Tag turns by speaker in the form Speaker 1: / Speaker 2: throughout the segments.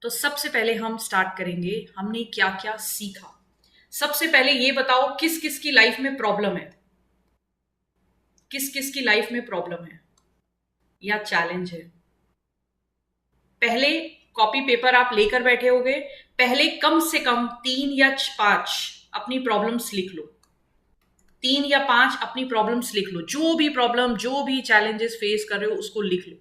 Speaker 1: तो सबसे पहले हम स्टार्ट करेंगे हमने क्या क्या सीखा। सबसे पहले ये बताओ किस किस की लाइफ में प्रॉब्लम है, किस किस की लाइफ में प्रॉब्लम है या चैलेंज है। पहले कॉपी पेपर आप लेकर बैठे होगे, पहले कम से कम 3 या 5 अपनी प्रॉब्लम्स लिख लो। 3 या 5 अपनी प्रॉब्लम्स लिख लो, जो भी प्रॉब्लम जो भी चैलेंजेस फेस कर रहे हो उसको लिख लो।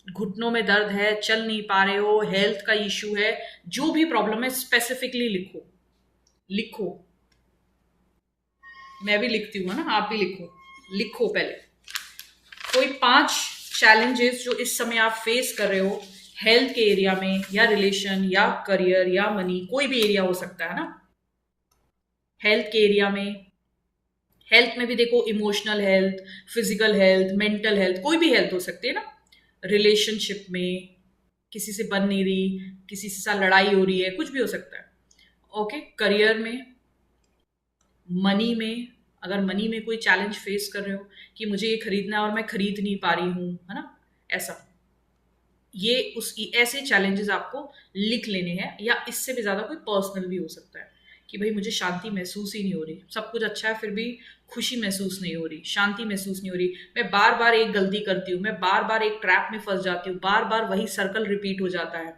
Speaker 1: घुटनों में दर्द है, चल नहीं पा रहे हो, हेल्थ का इश्यू है, जो भी प्रॉब्लम है स्पेसिफिकली लिखो। लिखो, मैं भी लिखती हूँ ना, आप भी लिखो। लिखो पहले कोई 5 चैलेंजेस जो इस समय आप फेस कर रहे हो, हेल्थ के एरिया में या रिलेशन या करियर या मनी, कोई भी एरिया हो सकता है ना। हेल्थ के एरिया में, हेल्थ में भी देखो emotional health, physical health, mental health, कोई भी हेल्थ हो सकती है ना। रिलेशनशिप में किसी से बन नहीं रही, किसी से साथ लड़ाई हो रही है, कुछ भी हो सकता है। ओके, करियर में, मनी में, अगर मनी में कोई चैलेंज फेस कर रहे हो कि मुझे ये खरीदना है और मैं खरीद नहीं पा रही हूं, है ना, ऐसा, ये उस ऐसे चैलेंजेस आपको लिख लेने हैं। या इससे भी ज्यादा कोई पर्सनल भी हो सकता है कि भाई मुझे शांति महसूस ही नहीं हो रही, सब कुछ अच्छा है फिर भी खुशी महसूस नहीं हो रही, शांति महसूस नहीं हो रही, मैं बार बार एक गलती करती हूँ, मैं बार बार एक ट्रैप में फंस जाती हूँ, बार बार वही सर्कल रिपीट हो जाता है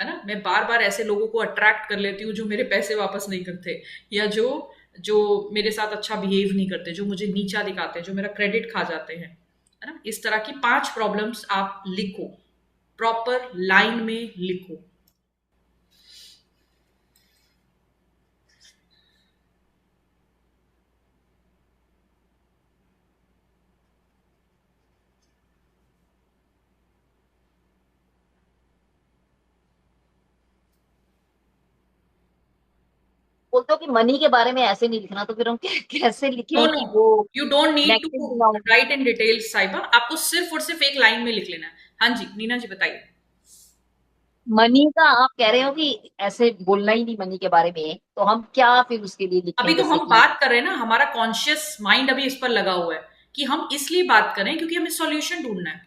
Speaker 1: ना। मैं बार बार ऐसे लोगों को अट्रैक्ट कर लेती हूँ जो मेरे पैसे वापस नहीं करते, या जो जो मेरे साथ अच्छा बिहेव नहीं करते, जो मुझे नीचा दिखाते हैं, जो मेरा क्रेडिट खा जाते हैं, है ना। इस तरह की 5 प्रॉब्लम्स आप लिखो, प्रॉपर लाइन में लिखो।
Speaker 2: बोलते हो कि मनी के बारे में ऐसे नहीं लिखना, तो फिर हम कैसे
Speaker 1: नो
Speaker 2: लिखें
Speaker 1: नो,
Speaker 2: कि वो
Speaker 1: you don't need
Speaker 2: negative
Speaker 1: to
Speaker 2: ना हो।
Speaker 1: राइट इन डिटेल साइबा, आपको सिर्फ और सिर्फ एक लाइन में लिख लेना है। हाँ जी नीना जी बताइए।
Speaker 2: मनी का आप कह रहे हो कि ऐसे बोलना ही नहीं मनी के बारे में, तो हम क्या फिर उसके लिए
Speaker 1: अभी
Speaker 2: लिखें,
Speaker 1: तो
Speaker 2: जैसे
Speaker 1: हम
Speaker 2: कि।
Speaker 1: बात कर रहे हैं ना, हमारा कॉन्शियस माइंड अभी इस पर लगा हुआ है कि हम इसलिए बात करें क्योंकि हमें सॉल्यूशन ढूंढना है।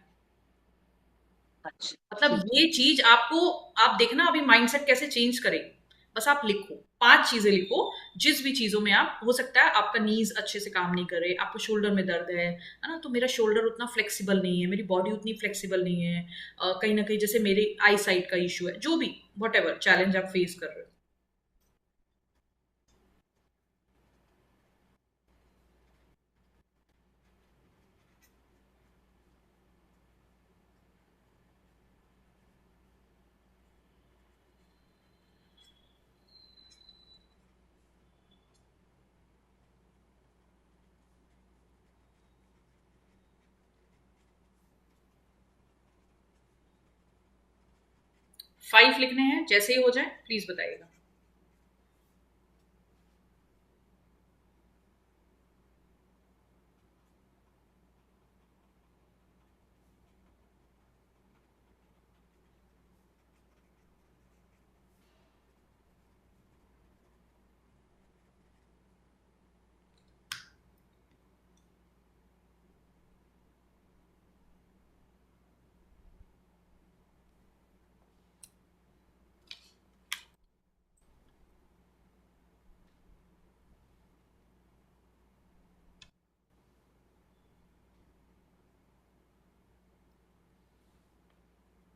Speaker 2: अच्छा,
Speaker 1: मतलब
Speaker 2: ठीक है।
Speaker 1: ये चीज आपको, आप देखना अभी माइंडसेट कैसे चेंज करेगी। बस आप लिखो, 5 चीजें लिखो। जिस भी चीजों में आप, हो सकता है आपका नीज अच्छे से काम नहीं करे, आपको शोल्डर में दर्द है ना, तो मेरा शोल्डर उतना फ्लेक्सिबल नहीं है, मेरी बॉडी उतनी फ्लेक्सिबल नहीं है, कहीं ना कहीं जैसे मेरे आई साइट का इशू है, जो भी वट एवर चैलेंज आप फेस कर रहे हो। 5 लिखने हैं, जैसे ही हो जाए प्लीज बताइएगा।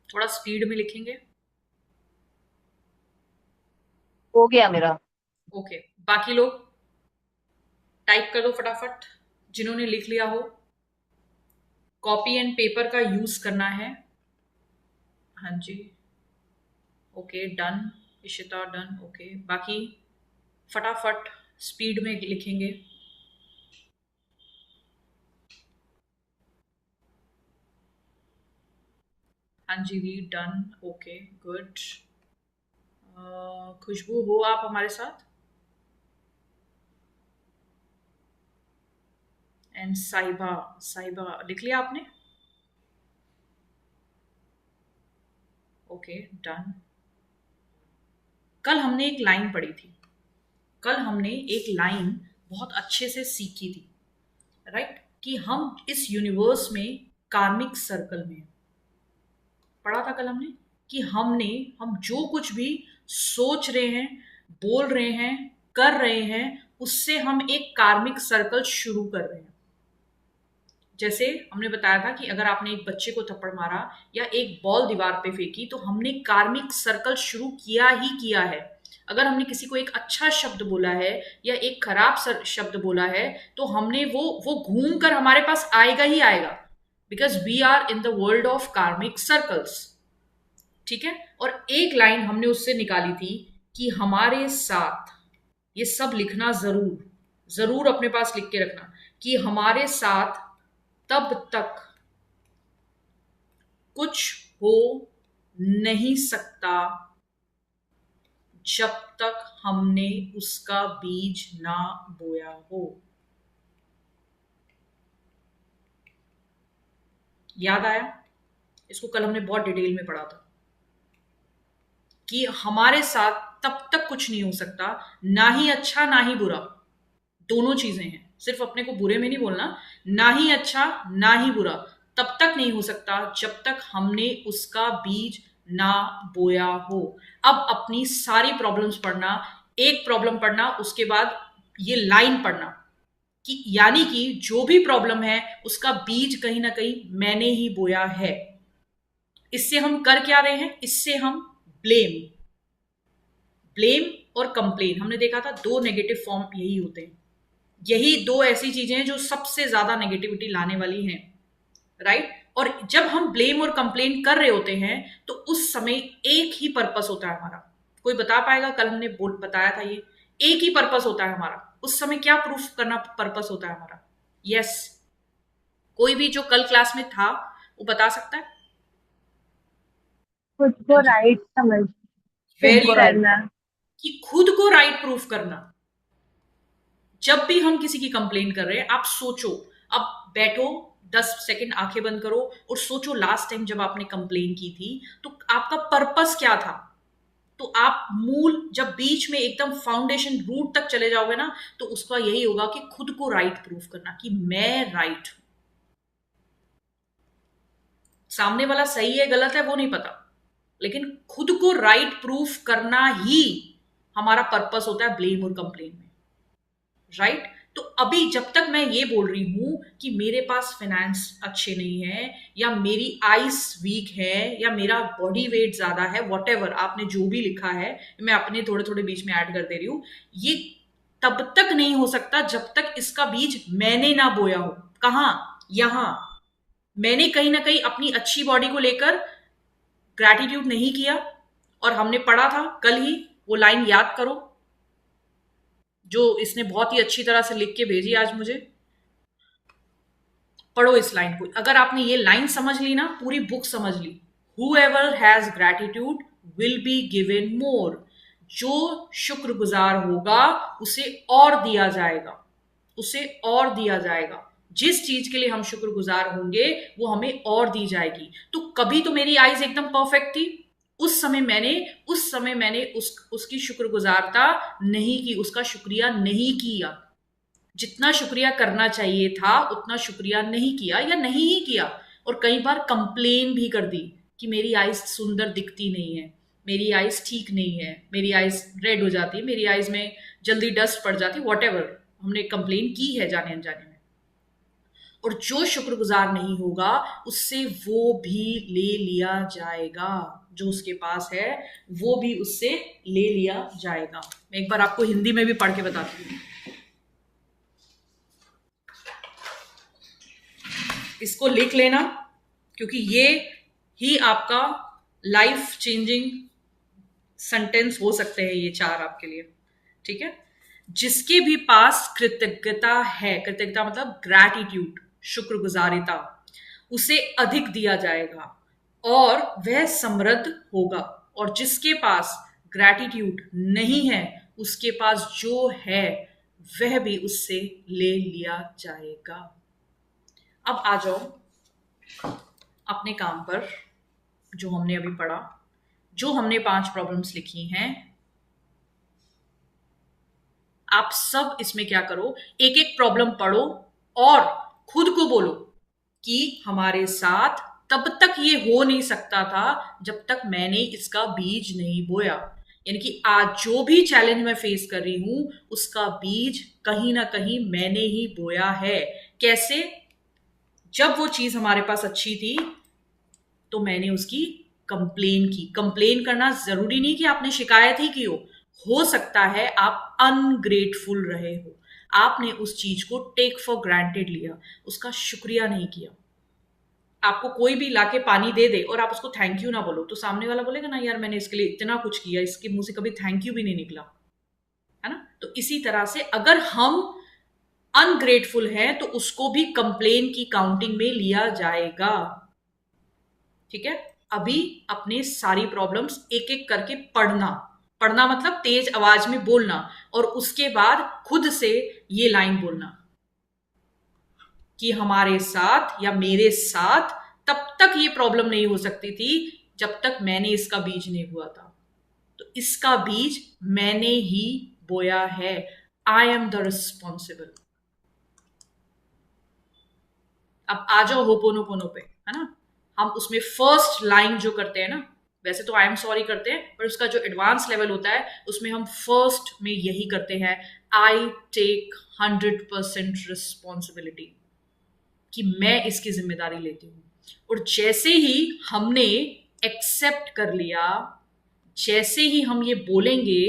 Speaker 1: थोड़ा स्पीड में लिखेंगे।
Speaker 2: हो गया मेरा।
Speaker 1: ओके, बाकी लोग टाइप कर दो फटाफट, जिन्होंने लिख लिया हो। कॉपी एंड पेपर का यूज करना है। हाँ जी, okay done. Ishita done, okay. बाकी फटाफट स्पीड में लिखेंगे। हाँ जी we done, okay good. Khushboo हो आप हमारे साथ, एंड साहिबा। साहिबा लिख लिया आपने, ओके डन। कल हमने एक लाइन पढ़ी थी, कल हमने एक लाइन बहुत अच्छे से सीखी थी, राइट, कि हम इस यूनिवर्स में कार्मिक सर्कल में हैं। पढ़ा था कल हमने। कि हम जो कुछ भी सोच रहे हैं, बोल रहे हैं, कर रहे हैं, उससे हम एक कार्मिक सर्कल शुरू कर रहे हैं। जैसे हमने बताया था कि अगर आपने एक बच्चे को थप्पड़ मारा या एक बॉल दीवार पे फेंकी तो हमने कार्मिक सर्कल शुरू किया ही किया है। अगर हमने किसी को एक अच्छा शब्द बोला है या एक खराब शब्द बोला है तो हमने वो घूम कर हमारे पास आएगा ही आएगा, because we are in the world of karmic circles. ठीक है। और एक लाइन हमने उससे निकाली थी कि हमारे साथ, ये सब लिखना जरूर, जरूर अपने पास लिख के रखना, कि हमारे साथ तब तक कुछ हो नहीं सकता जब तक हमने उसका बीज ना बोया हो। याद आया? इसको कल हमने बहुत डिटेल में पढ़ा था कि हमारे साथ तब तक कुछ नहीं हो सकता, ना ही अच्छा ना ही बुरा, दोनों चीजें हैं। सिर्फ अपने को बुरे में नहीं बोलना, ना ही अच्छा ना ही बुरा तब तक नहीं हो सकता जब तक हमने उसका बीज ना बोया हो। अब अपनी सारी प्रॉब्लम्स पढ़ना, एक प्रॉब्लम पढ़ना, उसके बाद ये लाइन पढ़ना कि यानी कि जो भी प्रॉब्लम है उसका बीज कहीं ना कहीं मैंने ही बोया है। इससे हम कर क्या रहे हैं? इससे हम ब्लेम ब्लेम और कंप्लेन, हमने देखा था दो नेगेटिव फॉर्म यही होते हैं। यही दो ऐसी चीजें हैं जो सबसे ज्यादा नेगेटिविटी लाने वाली हैं, राइट? और जब हम ब्लेम और कंप्लेन कर रहे होते हैं तो उस समय एक ही पर्पस होता है हमारा। कोई बता पाएगा? कल हमने बताया था ये एक ही पर्पस होता है हमारा। उस समय क्या प्रूफ करना पर्पस होता है हमारा? यस, कोई भी जो कल क्लास में था वो बता सकता है?
Speaker 3: खुद को राइट समझ प्रूफ
Speaker 1: वेरी राइट,
Speaker 3: करना।
Speaker 1: कि खुद को राइट प्रूफ करना। जब भी हम किसी की कंप्लेन कर रहे हैं, आप सोचो, अब बैठो, 10 सेकंड आंखें बंद करो और सोचो लास्ट टाइम जब आपने कंप्लेन की थी तो आपका पर्पस क्या था। तो आप मूल, जब बीच में एकदम फाउंडेशन रूट तक चले जाओगे ना, तो उसका यही होगा कि खुद को राइट प्रूफ करना कि मैं राइट हूं। सामने वाला सही है गलत है वो नहीं पता, लेकिन खुद को राइट प्रूफ करना ही हमारा पर्पस होता है ब्लेम और कंप्लेन में, राइट? तो अभी जब तक मैं ये बोल रही हूं कि मेरे पास फाइनेंस अच्छे नहीं है, या मेरी आइस वीक है, या मेरा बॉडी वेट ज्यादा है, वॉटेवर आपने जो भी लिखा है, मैं अपने थोड़े थोड़े बीच में ऐड कर दे रही हूं, ये तब तक नहीं हो सकता जब तक इसका बीज मैंने ना बोया हो। कहां? यहां। मैंने कहीं ना कहीं अपनी अच्छी बॉडी को लेकर ग्रैटिट्यूड नहीं किया, और हमने पढ़ा था कल ही, वो लाइन याद करो जो इसने बहुत ही अच्छी तरह से लिख के भेजी आज मुझे। पढ़ो इस लाइन को। अगर आपने ये लाइन समझ ली ना, पूरी बुक समझ ली, whoever has gratitude will be given more, जो शुक्रगुजार होगा उसे और दिया जाएगा, उसे और दिया जाएगा। जिस चीज के लिए हम शुक्रगुजार होंगे वो हमें और दी जाएगी। तो कभी तो मेरी आइज एकदम परफेक्ट थी, उस समय मैंने उसकी शुक्रगुजारता नहीं की, उसका शुक्रिया नहीं किया। जितना शुक्रिया करना चाहिए था उतना शुक्रिया नहीं किया, या नहीं ही किया। और कई बार कंप्लेन भी कर दी कि मेरी आइज सुंदर दिखती नहीं है, मेरी आइज ठीक नहीं है, मेरी आइज रेड हो जाती है, मेरी आइज में जल्दी डस्ट पड़ जाती, वॉटेवर हमने कंप्लेन की है जाने अनजाने में। और जो शुक्रगुजार नहीं होगा उससे वो भी ले लिया जाएगा, जो उसके पास है वो भी उससे ले लिया जाएगा। मैं एक बार आपको हिंदी में भी पढ़ के बताती हूँ, इसको लिख लेना, क्योंकि ये ही आपका लाइफ चेंजिंग सेंटेंस हो सकते हैं ये चार आपके लिए। ठीक है? जिसके भी पास कृतज्ञता है, कृतज्ञता मतलब ग्रैटिट्यूड, शुक्रगुजारिता, उसे अधिक दिया जाएगा और वह समृद्ध होगा। और जिसके पास ग्रैटिट्यूड नहीं है, उसके पास जो है वह भी उससे ले लिया जाएगा। अब आ जाओ अपने काम पर। जो हमने अभी पढ़ा, जो हमने 5 प्रॉब्लम्स लिखी हैं, आप सब इसमें क्या करो, एक एक प्रॉब्लम पढ़ो और खुद को बोलो कि हमारे साथ तब तक ये हो नहीं सकता था जब तक मैंने इसका बीज नहीं बोया। यानी कि आज जो भी चैलेंज मैं फेस कर रही हूं उसका बीज कहीं ना कहीं मैंने ही बोया है। कैसे? जब वो चीज हमारे पास अच्छी थी तो मैंने उसकी कंप्लेन की। कंप्लेन करना जरूरी नहीं कि आपने शिकायत ही की हो सकता है आप अनग्रेटफुल रहे हो, आपने उस चीज को टेक फॉर ग्रांटेड लिया, उसका शुक्रिया नहीं किया। आपको कोई भी लाके पानी दे दे और आप उसको थैंक यू ना बोलो तो सामने वाला बोलेगा ना, यार मैंने इसके लिए इतना कुछ किया, इसके मुंह से कभी थैंक यू भी नहीं निकला, है ना? तो इसी तरह से अगर हम अनग्रेटफुल हैं तो उसको भी कंप्लेन की काउंटिंग में लिया जाएगा। ठीक है? अभी अपने सारी प्रॉब्लम्स एक एक करके पढ़ना। पढ़ना मतलब तेज आवाज में बोलना और उसके बाद खुद से ये लाइन बोलना कि हमारे साथ या मेरे साथ तब तक ये प्रॉब्लम नहीं हो सकती थी जब तक मैंने इसका बीज नहीं बोया था। तो इसका बीज मैंने ही बोया है। I am the responsible. अब आ जाओ होपोनोपोनो पे, है ना? हम उसमें फर्स्ट लाइन जो करते हैं ना, वैसे तो आई एम सॉरी करते हैं पर उसका जो एडवांस लेवल होता है उसमें हम फर्स्ट में यही करते हैं, आई टेक 100% रिस्पॉन्सिबिलिटी, कि मैं इसकी जिम्मेदारी लेती हूं। और जैसे ही हमने एक्सेप्ट कर लिया, जैसे ही हम ये बोलेंगे,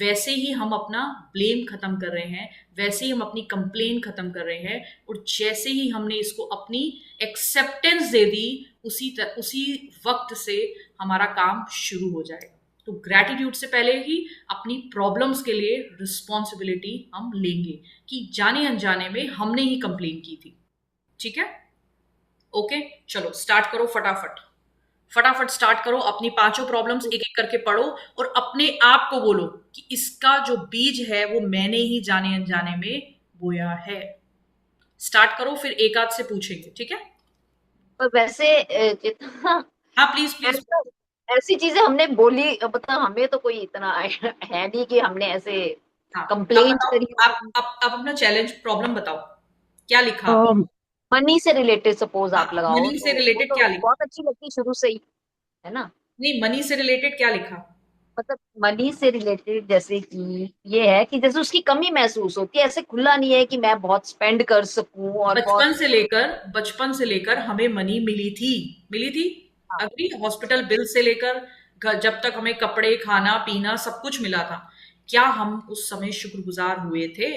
Speaker 1: वैसे ही हम अपना ब्लेम खत्म कर रहे हैं, वैसे ही हम अपनी कंप्लेन खत्म कर रहे हैं। और जैसे ही हमने इसको अपनी एक्सेप्टेंस दे दी, उसी वक्त से हमारा काम शुरू हो जाएगा। तो ग्रैटिट्यूड से पहले ही अपनी प्रॉब्लम्स के लिए रिस्पॉन्सिबिलिटी हम लेंगे कि जाने अनजाने में हमने ही कंप्लेन की थी। ठीक है? ओके, चलो स्टार्ट करो फटाफट। फटाफट स्टार्ट करो, अपनी पांचों प्रॉब्लम्स एक एक करके पढ़ो और अपने आप को बोलो कि इसका जो बीज है वो मैंने ही जाने अनजाने में बोया है। स्टार्ट करो, फिर एक आध से पूछेंगे, ठीक है?
Speaker 2: पर वैसे जितना
Speaker 1: हाँ प्लीज प्लीज।
Speaker 2: ऐसा ऐसी चीजें हमने बोली, मतलब हमें तो कोई इतना है नहीं कि हमने ऐसे
Speaker 1: हाँ, आप
Speaker 2: कंप्लेंट
Speaker 1: बताओ,
Speaker 2: करी।
Speaker 1: आप अपना चैलेंज प्रॉब्लम बताओ, क्या लिखा आपने?
Speaker 2: मनी से रिलेटेड सपोज
Speaker 1: हाँ,
Speaker 2: आप लगाओ
Speaker 1: मनी
Speaker 2: तो
Speaker 1: से
Speaker 2: वो
Speaker 1: रिलेटेड
Speaker 2: तो
Speaker 1: क्या लिखा?
Speaker 2: बहुत अच्छी लगती शुरू से ही, है ना?
Speaker 1: नहीं, मनी से रिलेटेड क्या लिखा?
Speaker 2: मतलब मनी से रिलेटेड जैसे कि ये है कि जैसे उसकी कमी महसूस होती है, ऐसे खुला नहीं है कि मैं बहुत स्पेंड कर सकूं और बहुत।
Speaker 1: बचपन से लेकर हमें मनी मिली थी।
Speaker 2: हाँ,
Speaker 1: अग्री, हॉस्पिटल बिल से लेकर जब तक हमें कपड़े, खाना पीना सब कुछ मिला था, क्या हम उस समय शुक्रगुजार हुए थे?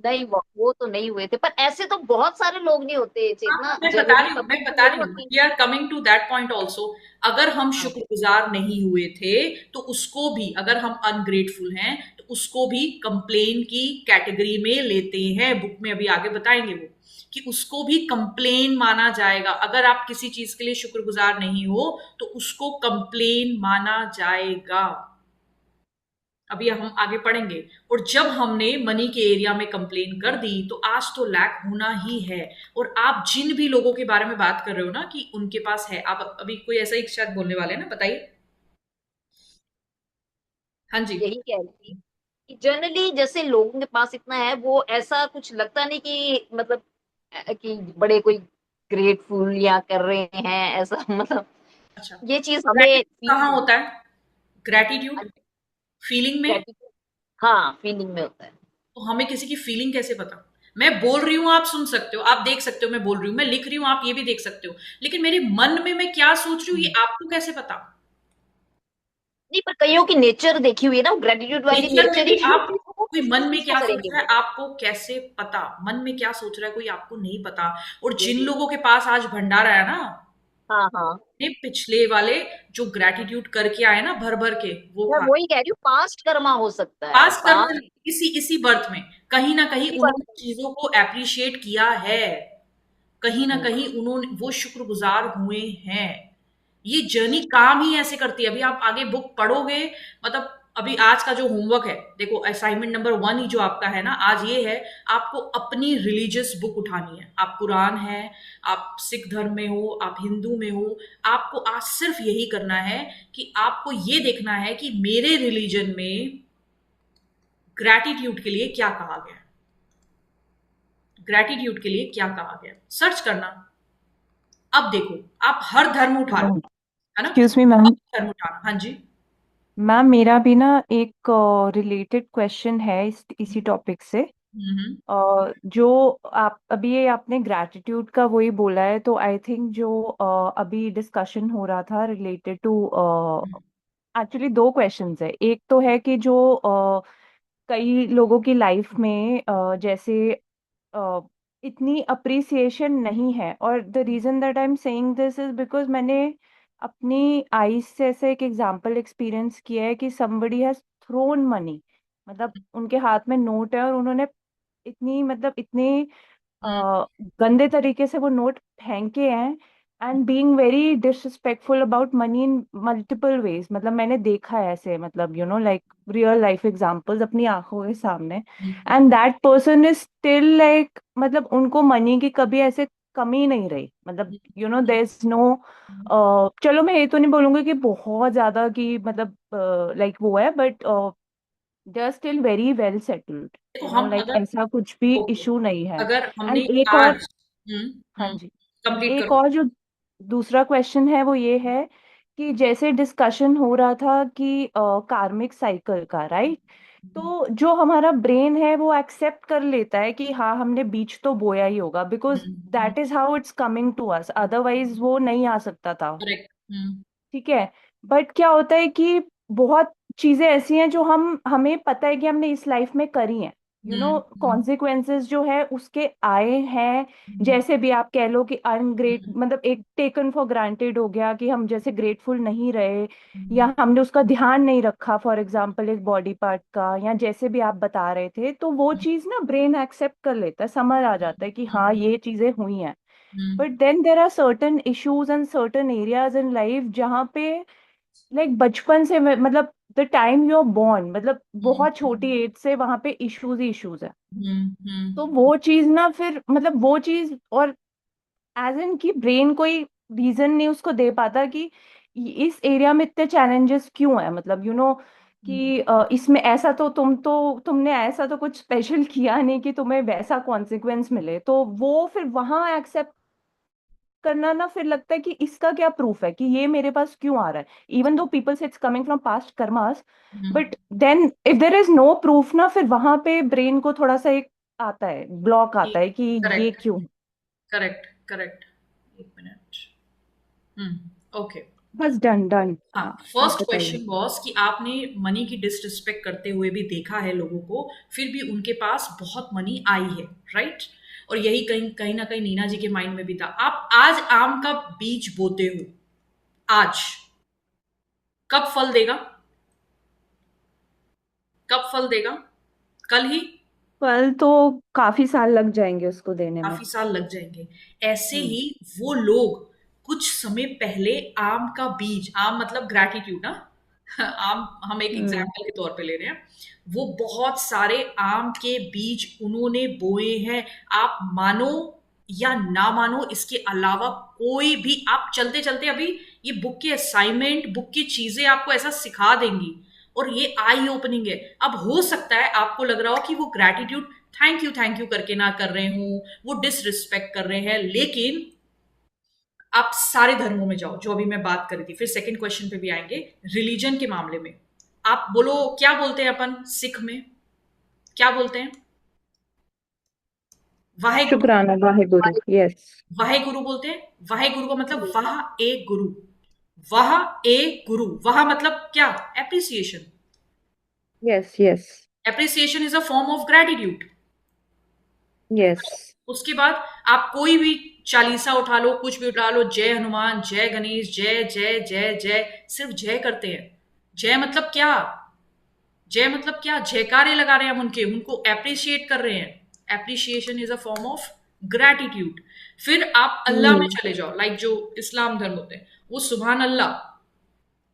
Speaker 2: नहीं वो तो नहीं हुए थे, पर ऐसे तो बहुत सारे लोग नहीं होते,
Speaker 1: हाँ,
Speaker 2: इतना
Speaker 1: मैं बता
Speaker 2: जनरली
Speaker 1: रही हूँ, मैं
Speaker 2: पब्लिक
Speaker 1: बता
Speaker 2: नहीं
Speaker 1: रही हूँ,
Speaker 2: होती।
Speaker 1: We are coming to that point also. अगर हम
Speaker 2: हाँ,
Speaker 1: शुक्रगुजार नहीं हुए थे तो उसको भी, अगर हम अनग्रेटफुल हैं तो उसको भी कंप्लेन की कैटेगरी में लेते हैं। बुक में अभी आगे बताएंगे वो कि उसको भी कंप्लेन माना जाएगा। अगर आप किसी चीज के लिए शुक्रगुजार नहीं हो तो उसको कंप्लेन माना जाएगा। अभी हम आगे पढ़ेंगे। और जब हमने मनी के एरिया में कंप्लेन कर दी तो आज तो लैक होना ही है। और आप जिन भी लोगों के बारे में बात कर रहे हो ना कि उनके पास है, आप अभी कोई ऐसा ही शायद बोलने वाले हैं ना, बताइए। हाँ जी।
Speaker 2: यही कह रही थी कि जनरली जैसे लोगों के पास इतना है, वो ऐसा कुछ लगता नहीं कि मतलब कि बड़े कोई ग्रेटफुल या कर रहे हैं ऐसा मतलब
Speaker 1: अच्छा,
Speaker 2: ये चीज हमें
Speaker 1: ग्रेटिट्यूड
Speaker 2: फील
Speaker 1: कहाँ
Speaker 2: होती
Speaker 1: होता है? ग्रेटिट्यूड फीलिंग में।
Speaker 2: है। हाँ, फीलिंग में होता है।
Speaker 1: तो हमें किसी की फीलिंग कैसे पता? मैं बोल रही हूं, आप सुन सकते हो, आप देख सकते हो मैं बोल रही हूं, मैं लिख रही हूं, आप ये भी देख सकते हो, लेकिन मेरे मन में मैं क्या सोच रही हूँ ये आपको कैसे पता?
Speaker 2: नहीं, पर कईयों की नेचर देखी हुई है ना, ग्रेटिट्यूड वाली
Speaker 1: नेचर में
Speaker 2: नेचर
Speaker 1: भी
Speaker 2: ही
Speaker 1: आप,
Speaker 2: वो
Speaker 1: कोई
Speaker 2: किसी
Speaker 1: मन में
Speaker 2: चीज को
Speaker 1: क्या सोच
Speaker 2: करेंगे
Speaker 1: रहा है
Speaker 2: वो।
Speaker 1: आपको कैसे पता? मन में क्या सोच रहा है कोई आपको नहीं पता। और जिन
Speaker 2: यही।
Speaker 1: लोगों के पास आज भंडारा है ना,
Speaker 2: हाँ हाँ,
Speaker 1: ये पिछले वाले जो ग्रेटिट्यूड करके आए ना भर भर के, वो
Speaker 2: मैं
Speaker 1: खा
Speaker 2: वही कह रही हूँ, पास्ट कर्मा हो सकता है,
Speaker 1: पास
Speaker 2: पास्ट
Speaker 1: कर्म। इसी इसी बर्थ में कहीं ना कहीं
Speaker 2: की
Speaker 1: उन्होंने
Speaker 2: बात।
Speaker 1: चीजों को एप्रिशिएट किया है, कहीं ना कहीं उन्होंने वो शुक्रगुजार हुए हैं। ये जर्नी काम ही ऐसे करती है। अभी आप आगे बुक पढ़ोगे, मतलब अभी आज का जो होमवर्क है, देखो असाइनमेंट नंबर 1 ही जो आपका है ना आज, ये है आपको अपनी रिलीजियस बुक उठानी है। आप कुरान है, आप सिख धर्म में हो, आप हिंदू में हो, आपको आज सिर्फ यही करना है कि आपको ये देखना है कि मेरे रिलीजन में ग्रैटिट्यूड के लिए क्या कहा गया है। ग्रैटिट्यूड के लिए क्या कहा गया, सर्च करना। अब देखो, आप हर धर्म उठा लो, है ना,
Speaker 3: एक्सक्यूज मी मैम।
Speaker 1: हर धर्म उठाना। हाँ जी।
Speaker 3: मैम मेरा भी ना एक रिलेटेड क्वेश्चन है इसी टॉपिक से।
Speaker 1: हम्म।
Speaker 3: जो आप अभी ये आपने ग्रैटिट्यूड का वही बोला है, तो आई थिंक जो अभी डिस्कशन हो रहा था रिलेटेड टू, एक्चुअली दो क्वेश्चंस है। एक तो है कि जो कई लोगों की लाइफ में जैसे अ, इतनी अप्रिसिएशन नहीं है, और the reason that I am saying this is because मैंने अपनी आईज से ऐसे एक एग्जांपल एक्सपीरियंस किया है कि somebody हैज थ्रोन मनी, मतलब उनके हाथ में नोट है और उन्होंने इतनी मतलब इतने
Speaker 1: हम्म।
Speaker 3: गंदे तरीके से वो नोट फेंके हैं, and being very disrespectful about money in multiple ways. मतलब मैंने देखा है ऐसे, मतलब लाइक रियल लाइफ एग्जांपल्स अपनी आंखों के सामने।
Speaker 1: Hmm.
Speaker 3: And that person is still like, मतलब उनको मनी की कभी ऐसे कमी नहीं रही, मतलब देयर इज नो, चलो मैं ये तो नहीं बोलूंगी कि बहुत ज्यादा की मतलब लाइक वो है, but they are still very well settled,
Speaker 1: देखो, हम
Speaker 3: लाइक
Speaker 1: अगर,
Speaker 3: ऐसा कुछ भी
Speaker 1: ओके,
Speaker 3: इशू नहीं है।
Speaker 1: अगर हमने
Speaker 3: एंड एक और,
Speaker 1: आज, हम्म,
Speaker 3: हाँ जी,
Speaker 1: कंप्लीट
Speaker 3: एक
Speaker 1: करो।
Speaker 3: और जो दूसरा क्वेश्चन है वो ये है कि जैसे डिस्कशन हो रहा था कि कार्मिक साइकिल का, राइट? तो जो हमारा ब्रेन है वो एक्सेप्ट कर लेता है कि हाँ हमने बीज तो बोया ही होगा, because that is how it's coming to us, otherwise वो नहीं आ सकता था।
Speaker 1: करेक्ट। हम्म।
Speaker 3: ठीक है। बट क्या होता है कि बहुत चीजें ऐसी हैं जो हमें पता है कि हमने इस लाइफ में करी हैं,
Speaker 1: हम्म।
Speaker 3: कॉन्सिक्वेंसेस जो है उसके आए हैं।
Speaker 1: हम्म।
Speaker 3: जैसे भी आप कह लो कि अनग्रेट,
Speaker 1: हम्म।
Speaker 3: मतलब एक टेकन फॉर ग्रांटेड हो गया कि हम जैसे ग्रेटफुल नहीं रहे,
Speaker 1: हम्म।
Speaker 3: या हमने उसका ध्यान नहीं रखा, फॉर एग्जाम्पल एक बॉडी पार्ट का, या जैसे भी आप बता रहे थे, तो वो चीज ना ब्रेन एक्सेप्ट कर लेता है, समझ आ जाता है कि हाँ ये चीजें हुई हैं।
Speaker 1: Hmm.
Speaker 3: But then there are certain issues and certain areas in life जहाँ पे लाइक बचपन से मतलब the time you are born, मतलब बहुत छोटी एज से वहां पे इश्यूज ही इश्यूज है।
Speaker 1: हम्म।
Speaker 3: तो वो चीज ना फिर मतलब वो चीज, और एज इन की ब्रेन कोई रीजन नहीं उसको दे पाता कि इस एरिया में इतने चैलेंजेस क्यों है, मतलब कि इसमें ऐसा तो तुमने ऐसा तो कुछ स्पेशल किया नहीं कि तुम्हें वैसा कॉन्सिक्वेंस मिले, तो वो फिर वहां एक्सेप्ट करना ना, फिर लगता है कि इसका क्या प्रूफ है कि ये मेरे पास क्यों आ रहा है, इवन दो पीपल से it's coming from past karmas.
Speaker 1: Hmm.
Speaker 3: But then if there is no proof ना, फिर वहां पे ब्रेन को थोड़ा सा एक आता है, ब्लॉक आता है कि ये
Speaker 1: करेक्ट,
Speaker 3: क्यों।
Speaker 1: Correct, correct. एक मिनट। ओके।
Speaker 3: बस डन डन।
Speaker 1: हाँ,
Speaker 3: हाँ, आप
Speaker 1: फर्स्ट
Speaker 3: बताइए।
Speaker 1: क्वेश्चन बॉस कि आपने मनी की डिसरिस्पेक्ट करते हुए भी देखा है लोगों को, फिर भी उनके पास बहुत मनी आई है, राइट? और यही कहीं कहीं ना कहीं नीना जी के माइंड में भी था। आप आज आम का बीज बोते हो, आज कब फल देगा? कब फल देगा? कल ही?
Speaker 3: कल तो काफी साल लग जाएंगे उसको देने में।
Speaker 1: काफी साल लग जाएंगे। ऐसे
Speaker 3: हम्म।
Speaker 1: ही वो लोग कुछ समय पहले आम का बीज, आम मतलब ग्रैटिट्यूड ना, आम हम एक
Speaker 3: हम्म।
Speaker 1: एग्जाम्पल के तौर पे ले रहे हैं, वो बहुत सारे आम के बीज उन्होंने बोए हैं। आप मानो या ना मानो, इसके अलावा कोई भी, आप चलते चलते अभी ये बुक के असाइनमेंट, बुक की चीजें आपको ऐसा सिखा देंगी, और ये आई ओपनिंग है। अब हो सकता है आपको लग रहा हो कि वो ग्रैटिट्यूड थैंक यू करके ना कर रहे हूं, वो डिसरिस्पेक्ट कर रहे हैं, लेकिन आप सारे धर्मों में जाओ, जो अभी मैं बात करी थी, फिर सेकंड क्वेश्चन पे भी आएंगे। रिलीजन के मामले में आप बोलो, क्या बोलते हैं अपन सिख में? क्या बोलते हैं? वाहे गुरु।
Speaker 3: शुक्राना वाहे गुरु, यस।
Speaker 1: वाहे गुरु बोलते हैं। वाहे गुरु का मतलब वाह ए गुरु। वाह ए गुरु, वाह मतलब क्या? Appreciation.
Speaker 3: Yes yes
Speaker 1: appreciation is a form of gratitude.
Speaker 3: Yes
Speaker 1: उसके बाद आप कोई भी चालीसा उठा लो, कुछ भी उठा लो, जय हनुमान, जय गणेश, जय जय जय जय, सिर्फ जय करते हैं। जय मतलब क्या? जय मतलब क्या? जयकारे लगा रहे हैं हम उनके, उनको एप्रिशिएट कर रहे हैं। Appreciation is a form of gratitude. फिर आप अल्लाह में
Speaker 3: हम्म।
Speaker 1: चले जाओ, लाइक जो इस्लाम धर्म होते हैं, वो सुभान अल्लाह,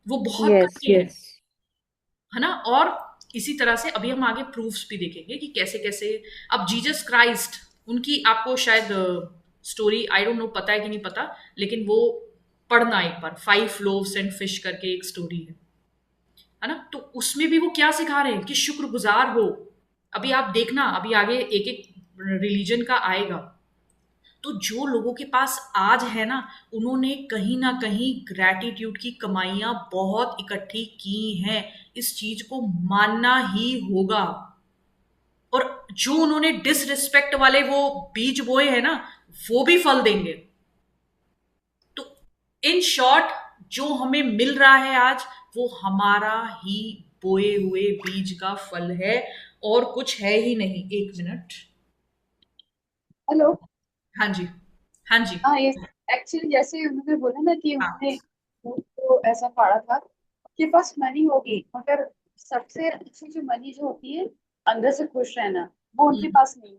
Speaker 1: वो बहुत
Speaker 3: यस
Speaker 1: करते हैं,
Speaker 3: यस
Speaker 1: है ना? और इसी तरह से अभी हम आगे प्रूफ्स भी देखेंगे कि कैसे कैसे। अब जीसस क्राइस्ट, उनकी आपको शायद स्टोरी आई डोंट नो पता है कि नहीं पता, लेकिन वो पढ़ना एक बार, 5 loaves and fish करके एक स्टोरी है ना? तो उसमें भी वो क्या सिखा रहे हैं कि शुक्रगुजार हो। अभी आप देखना, अभी आगे एक एक रिलीजन का आएगा, तो जो लोगों के पास आज है ना कहीं ग्रैटिट्यूड की कमाइयां बहुत इकट्ठी की हैं। इस चीज को मानना ही होगा। और जो उन्होंने डिसरिस्पेक्ट वाले वो बीज बोए हैं ना, वो भी फल देंगे। तो इन शॉर्ट, जो हमें मिल रहा है आज, वो हमारा ही बोए हुए बीज का फल है, और कुछ है ही नहीं। एक मिनट।
Speaker 4: हेलो।
Speaker 1: हाँ जी, हाँ जी।
Speaker 4: हाँ, ये एक्चुअली जैसे उन्होंने बोला ना कि
Speaker 1: हाँ।
Speaker 4: उन्होंने भूत को ऐसा फाड़ा था, उनके पास मनी होगी मगर सबसे अच्छी जो मनी जो होती है अंदर से खुश रहना, वो उनके पास नहीं है।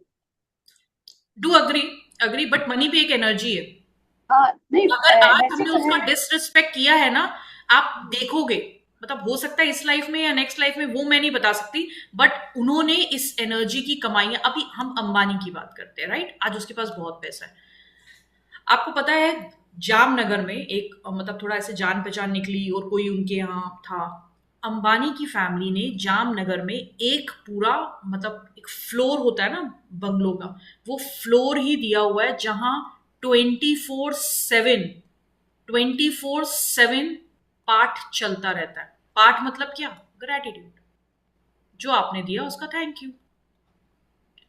Speaker 1: Do agree, agree, but money भी एक एनर्जी है।
Speaker 4: हाँ नहीं,
Speaker 1: अगर आज
Speaker 4: एनर्जी
Speaker 1: हमने
Speaker 4: तो
Speaker 1: उसका
Speaker 4: है।
Speaker 1: डिसरिस्पेक्ट किया है ना, आप देखोगे, मतलब हो सकता है इस लाइफ में या नेक्स्ट लाइफ में, वो मैं नहीं बता सकती, बट उन्होंने इस एनर्जी की कमाइयां, अभी हम अंबानी की बात करते हैं, राइट? आज उसके पास बहुत पैसा है। आपको पता है, जामनगर में एक मतलब थोड़ा ऐसे जान पहचान निकली और कोई उनके यहाँ था। अंबानी की फैमिली ने जामनगर में एक पूरा, मतलब एक फ्लोर होता है ना बंगलो का, वो फ्लोर ही दिया हुआ है जहां 24/7 24/7 पाठ चलता रहता है। पाठ मतलब क्या? ग्रेटिट्यूड। जो आपने दिया उसका थैंक यू।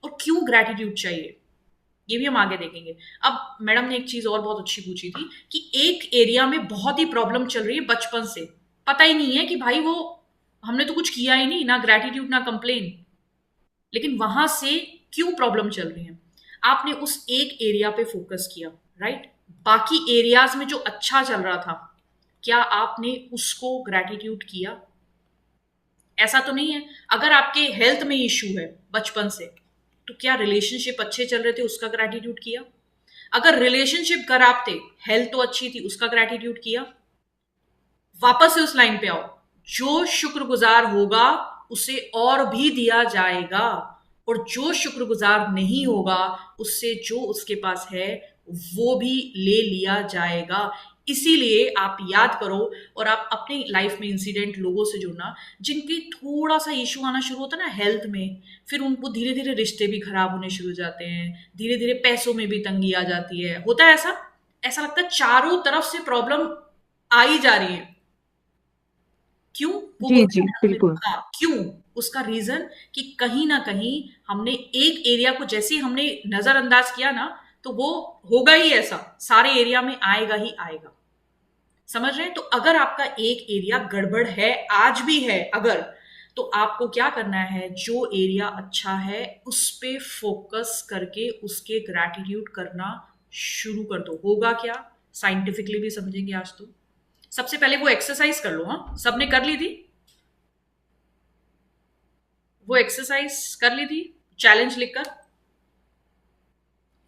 Speaker 1: और क्यों ग्रेटिट्यूड चाहिए, ये भी हम आगे देखेंगे। अब मैडम ने एक चीज और बहुत अच्छी पूछी थी कि एक एरिया में बहुत ही प्रॉब्लम चल रही है बचपन से, पता ही नहीं है कि भाई वो, हमने तो कुछ किया ही नहीं, ना ग्रेटिट्यूड ना कंप्लेन, लेकिन वहां से क्यों प्रॉब्लम चल रही है। आपने उस एक एरिया पे फोकस किया, राइट? बाकी एरियाज में जो अच्छा चल रहा था, क्या आपने उसको ग्रेटिट्यूड किया? ऐसा तो नहीं है। अगर आपके हेल्थ में इश्यू है बचपन से, तो क्या रिलेशनशिप अच्छे चल रहे थे, उसका ग्रेटिट्यूड किया? अगर रिलेशनशिप खराब थे, हेल्थ तो अच्छी थी, उसका ग्रेटिट्यूड किया? वापस से उस लाइन पे आओ, जो शुक्रगुजार होगा उसे और भी दिया जाएगा, और जो शुक्रगुजार नहीं होगा उससे जो उसके पास है वो भी ले लिया जाएगा। इसीलिए आप याद करो, और आप अपनी लाइफ में इंसिडेंट लोगों से जुड़ना, जिनके थोड़ा सा इशू आना शुरू होता है ना हेल्थ में, फिर उनको धीरे धीरे रिश्ते भी खराब होने शुरू हो जाते हैं, धीरे धीरे पैसों में भी तंगी आ जाती है। होता है ऐसा, ऐसा लगता है चारों तरफ से प्रॉब्लम आ ही जा रही है। क्यों? वो
Speaker 3: जी
Speaker 1: बोलते
Speaker 3: जी,
Speaker 1: हैं ना,
Speaker 3: बिल्कुल।
Speaker 1: हाँ क्यों? उसका रीजन कि कहीं ना कहीं हमने एक एरिया को जैसे ही हमने नजरअंदाज किया ना, तो वो होगा ही ऐसा, सारे एरिया में आएगा ही आएगा। समझ रहे हैं? तो अगर आपका एक एरिया गड़बड़ है, आज भी है अगर, तो आपको क्या करना है, जो एरिया अच्छा है उस पे फोकस करके उसके ग्रैटिट्यूड करना शुरू कर दो। होगा क्या? साइंटिफिकली भी समझेंगे आज तो। सबसे पहले वो एक्सरसाइज कर लो। हाँ, सबने कर ली थी वो एक्सरसाइज, कर ली थी चैलेंज लिखकर?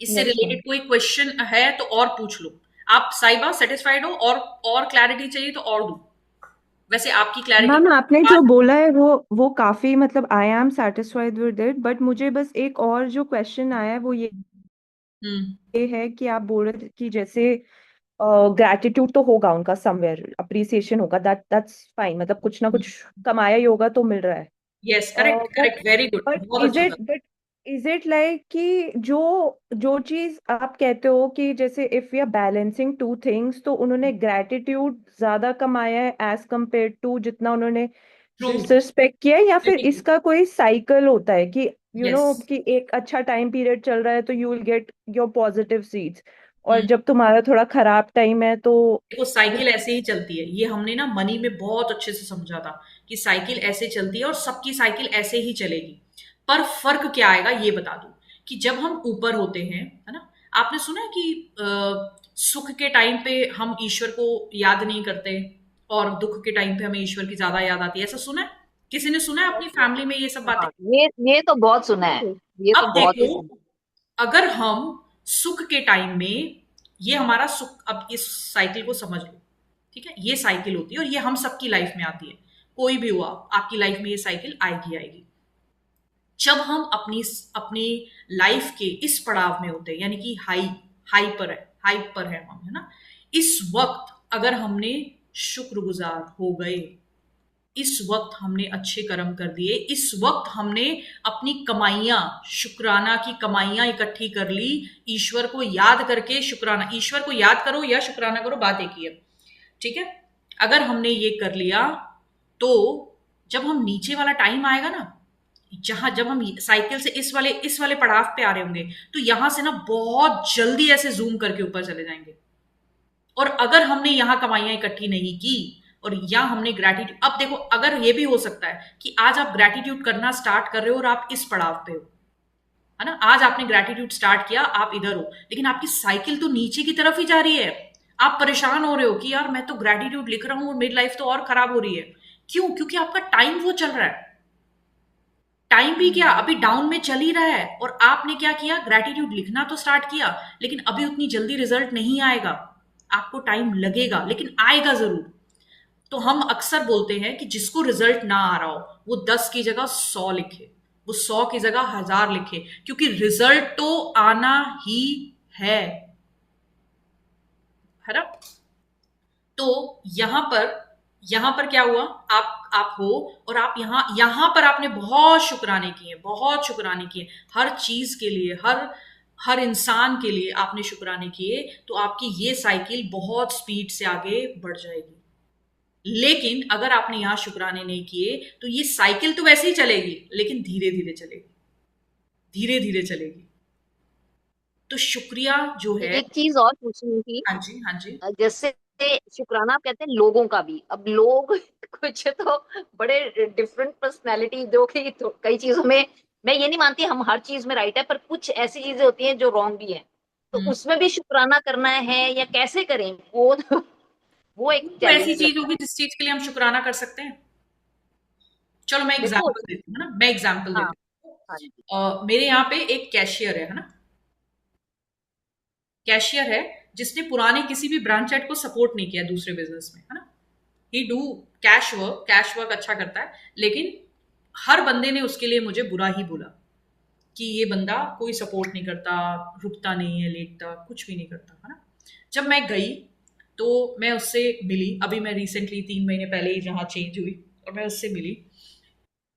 Speaker 1: इससे
Speaker 3: यस मैम।
Speaker 1: रिलेटेड कोई क्वेश्चन है तो और पूछ लो। आप साइबा सेटिस्फाइड हो, और क्लैरिटी चाहिए तो और दूं? वैसे आपकी क्लैरिटी,
Speaker 3: मैम आपने जो बोला है वो काफी, मतलब I am satisfied with it, but मुझे बस एक और जो क्वेश्चन आया है वो
Speaker 1: हम्म,
Speaker 3: ये है कि आप बोल रहे थे कि जैसे ग्रैटिट्यूड तो होगा उनका, समवेयर अप्रिसिएशन होगा, दैट्स फाइन, मतलब कुछ ना कुछ कमाया ही होगा तो मिल रहा है।
Speaker 1: Yes, correct
Speaker 3: but
Speaker 1: correct, very good,
Speaker 3: but
Speaker 1: बहुत
Speaker 3: इज
Speaker 1: अच्छी
Speaker 3: इट
Speaker 1: बात।
Speaker 3: बट इज इट लाइक कि जो जो चीज आप कहते हो कि जैसे if we are balancing two things, तो उन्होंने ग्रैटिट्यूड ज्यादा कमाया है एज कंपेयर टू जितना उन्होंने
Speaker 1: ट्रू,
Speaker 3: डिसरिस्पेक्ट किया है, या फिर
Speaker 1: वेरी गुड,
Speaker 3: इसका कोई साइकिल होता है कि
Speaker 1: यस।
Speaker 3: कि एक अच्छा टाइम पीरियड चल रहा है तो you will get your positive seeds, और जब तुम्हारा थोड़ा खराब टाइम है तो
Speaker 1: देखो, साइकिल ऐसे ही चलती है। ये हमने ना मनी में बहुत अच्छे से समझा था कि साइकिल ऐसे चलती है और सबकी साइकिल ऐसे ही चलेगी। पर फर्क क्या आएगा ये बता दूं, कि जब हम ऊपर होते हैं, है ना, आपने सुना है कि सुख के टाइम पे हम ईश्वर को याद नहीं करते, और दुख के टाइम पे हमें ईश्वर की ज्यादा याद आती है। ऐसा सुना है? किसी ने सुना है अपनी फैमिली में ये सब बातें?
Speaker 2: हाँ, ये तो बहुत सुना है। ये तो
Speaker 1: अब
Speaker 2: बहुत ही
Speaker 1: देखो,
Speaker 2: सुना
Speaker 1: अगर हम सुख के टाइम में, ये हमारा सुख, अब इस साइकिल को समझ लो, ठीक है? ये साइकिल होती है और ये हम सबकी लाइफ में आती है। कोई भी हुआ, आपकी लाइफ में ये साइकिल आएगी आएगी। जब हम अपनी अपनी लाइफ के इस पड़ाव में होते हैं, यानी कि हाई पर है हम, है ना, इस वक्त अगर हमने शुक्रगुजार हो गए, इस वक्त हमने अच्छे कर्म कर दिए, इस वक्त हमने अपनी कमाइयां, शुक्राना की कमाइयां इकट्ठी कर ली, ईश्वर को याद करके शुक्राना, ईश्वर को याद करो या शुक्राना करो, बात एक ही है, ठीक है। अगर हमने ये कर लिया तो जब हम नीचे वाला टाइम आएगा ना, जब हम साइकिल से इस वाले पड़ाव पे आ रहे होंगे, तो यहां से ना बहुत जल्दी ऐसे जूम करके ऊपर चले जाएंगे। और अगर हमने यहां कमाइयां इकट्ठी नहीं की और या हमने ग्रैटिट्यूड, अब देखो अगर ये भी हो सकता है कि आज आप ग्रैटिट्यूड करना स्टार्ट कर रहे हो और आप इस पड़ाव पे हो, है ना, आज आपने ग्रैटिट्यूड स्टार्ट किया, आप इधर हो, लेकिन आपकी साइकिल तो नीचे की तरफ ही जा रही है। आप परेशान हो रहे हो कि यार मैं तो ग्रैटिट्यूड लिख रहा हूं और मेरी लाइफ तो और खराब हो रही है। क्यों? क्योंकि आपका टाइम वो चल रहा है। टाइम भी क्या अभी डाउन में चल ही रहा है, और आपने क्या किया, ग्रैटिट्यूड लिखना तो स्टार्ट किया, लेकिन अभी उतनी जल्दी रिजल्ट नहीं आएगा, आपको टाइम लगेगा, लेकिन आएगा जरूर। तो हम अक्सर बोलते हैं कि जिसको रिजल्ट ना आ रहा हो वो 10 की जगह 100 लिखे, वो 100 की जगह 1000 लिखे, क्योंकि रिजल्ट तो आना ही है ना। तो यहां पर क्या हुआ, आप हो, और आप यहां पर आपने बहुत शुक्राने किए, बहुत शुक्राने किए, हर चीज के लिए, हर इंसान के लिए आपने शुक्राने किए, तो आपकी ये साइकिल बहुत स्पीड से आगे बढ़ जाएगी। लेकिन अगर आपने यहां शुक्राने नहीं किए तो ये साइकिल तो वैसे ही चलेगी, लेकिन धीरे धीरे चलेगी, धीरे धीरे चलेगी। तो शुक्रिया जो है,
Speaker 2: एक चीज और पूछनी थी,
Speaker 1: हाँ जी, हाँ जी,
Speaker 2: जैसे शुक्राना आप कहते हैं लोगों का भी, अब लोग कुछ तो बड़े डिफरेंट पर्सनैलिटी, जो कि तो कई चीजों में, मैं ये नहीं मानती हम हर चीज में राइट है, पर कुछ ऐसी चीजें होती हैं जो रॉन्ग भी है, तो
Speaker 1: हम्म।
Speaker 2: उसमें भी शुक्राना करना है या कैसे करें, वो एक
Speaker 1: तो ऐसी
Speaker 2: चैलेंज
Speaker 1: चीज
Speaker 2: लगता
Speaker 1: होगी जिस चीज के लिए हम शुक्राना कर सकते हैं। चलो मैं
Speaker 2: है। देखो,
Speaker 1: एग्जाम्पल देती हूँ ना, मैं एग्जाम्पल
Speaker 2: हाँ,
Speaker 1: देती
Speaker 2: हाँ जी,
Speaker 1: हूँ। मेरे यहाँ पे एक कैशियर है ना, कैशियर है जिसने पुराने किसी भी ब्रांच हेड को सपोर्ट नहीं किया दूसरे बिजनेस में, है ना। ही डू कैश वर्क अच्छा करता है, लेकिन हर बंदे ने उसके लिए मुझे बुरा ही बोला कि ये बंदा कोई सपोर्ट नहीं करता, रुकता नहीं है, लेटता कुछ भी नहीं करता, है ना। जब मैं गई तो मैं उससे मिली, अभी मैं रिसेंटली 3 महीने पहले ही जहाँ चेंज हुई, और मैं उससे मिली।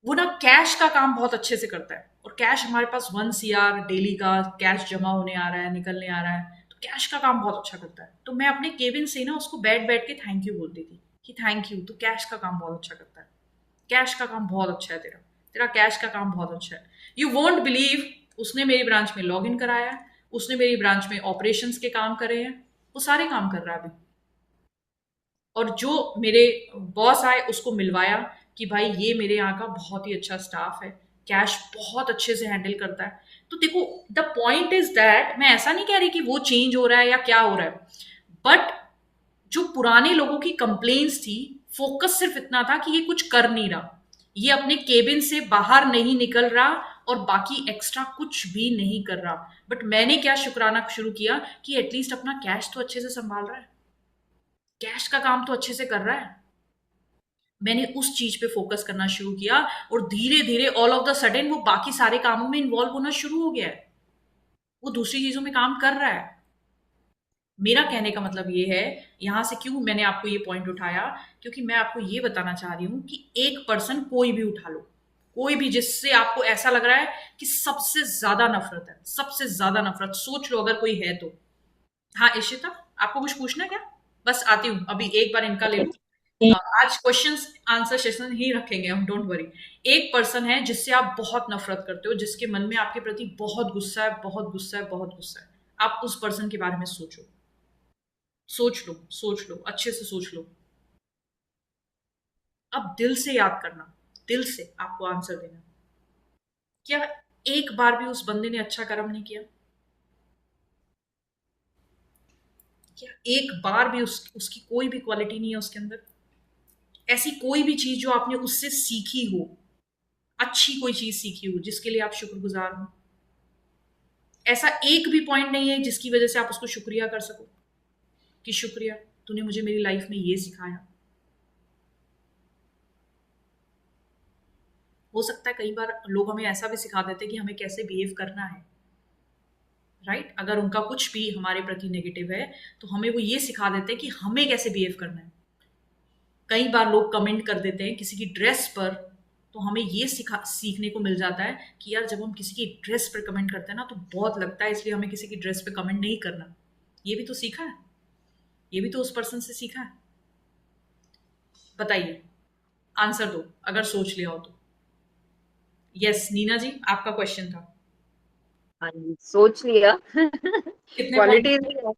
Speaker 1: वो ना कैश का काम बहुत अच्छे से करता है, और कैश हमारे पास 1 CR डेली का कैश जमा होने आ रहा है, निकलने आ रहा है, तो कैश का काम बहुत अच्छा करता है। तो मैं अपने केबिन से ना उसको बैठ बैठ के थैंक यू बोलती थी कि थैंक यू, तो कैश का काम बहुत अच्छा करता है, कैश का काम बहुत अच्छा है तेरा, तेरा कैश का काम बहुत अच्छा है। यू वोंट बिलीव, उसने मेरी ब्रांच में लॉग इन कराया, उसने मेरी ब्रांच में ऑपरेशंस के काम करे हैं, वो सारे काम कर रहा है अभी। और जो मेरे बॉस आए उसको मिलवाया कि भाई ये मेरे यहाँ का बहुत ही अच्छा स्टाफ है, कैश बहुत अच्छे से हैंडल करता है। तो देखो, द पॉइंट इज दैट, मैं ऐसा नहीं कह रही कि वो चेंज हो रहा है या क्या हो रहा है, बट जो पुराने लोगों की कंप्लेन्स थी, फोकस सिर्फ इतना था कि ये कुछ कर नहीं रहा, ये अपने केबिन से बाहर नहीं निकल रहा और बाकी एक्स्ट्रा कुछ भी नहीं कर रहा। बट मैंने क्या शुक्राना शुरू किया कि एटलीस्ट अपना कैश तो अच्छे से संभाल रहा है, कैश का काम तो अच्छे से कर रहा है। मैंने उस चीज पे फोकस करना शुरू किया, और धीरे धीरे ऑल ऑफ द सडन वो बाकी सारे कामों में इन्वॉल्व होना शुरू हो गया है, वो दूसरी चीजों में काम कर रहा है। मेरा कहने का मतलब ये है, यहां से क्यों मैंने आपको ये पॉइंट उठाया, क्योंकि मैं आपको ये बताना चाह रही हूं कि एक पर्सन कोई भी उठा लो, कोई भी जिससे आपको ऐसा लग रहा है कि सबसे ज्यादा नफरत है, सबसे ज्यादा नफरत, सोच लो अगर कोई है तो। हाँ इशिता, आपको कुछ पूछना है क्या? बस आती हूँ, अभी एक बार इनका ले लूं। आज क्वेश्चंस आंसर सेशन ही रखेंगे हम, डोंट वरी। एक पर्सन है जिससे आप बहुत नफरत करते हो, जिसके मन में आपके प्रति बहुत गुस्सा है, बहुत गुस्सा है, बहुत गुस्सा है। आप उस पर्सन के बारे में सोचो, सोच लो, सोच लो, अच्छे से सोच लो। अब दिल से याद करना, दिल से आपको आंसर देना। क्या एक बार भी उस बंदे ने अच्छा कर्म नहीं किया? क्या एक बार भी उसकी कोई भी क्वालिटी नहीं है उसके अंदर? ऐसी कोई भी चीज जो आपने उससे सीखी हो, अच्छी कोई चीज सीखी हो जिसके लिए आप शुक्रगुजार हो? ऐसा एक भी पॉइंट नहीं है जिसकी वजह से आप उसको शुक्रिया कर सको कि शुक्रिया, तूने मुझे मेरी लाइफ में ये सिखाया। हो सकता है कई बार लोग हमें ऐसा भी सिखा देते कि हमें कैसे बिहेव करना है, राइट। अगर उनका कुछ भी हमारे प्रति नेगेटिव है तो हमें वो ये सिखा देते कि हमें कैसे बिहेव करना है। कई बार लोग कमेंट कर देते हैं किसी की ड्रेस पर, तो हमें ये सीखने को मिल जाता है कि यार जब हम किसी की ड्रेस पर कमेंट करते हैं ना तो बहुत लगता है, इसलिए हमें किसी की ड्रेस पे कमेंट नहीं करना। ये भी तो सीखा है, ये भी तो उस पर्सन से सीखा है। बताइए, आंसर दो अगर सोच लिया हो तो। यस नीना जी, आपका क्वेश्चन था।
Speaker 2: हाँ जी, सोच लिया।
Speaker 1: कितने
Speaker 2: क्वालिटीज
Speaker 1: पॉइंट?
Speaker 2: भी है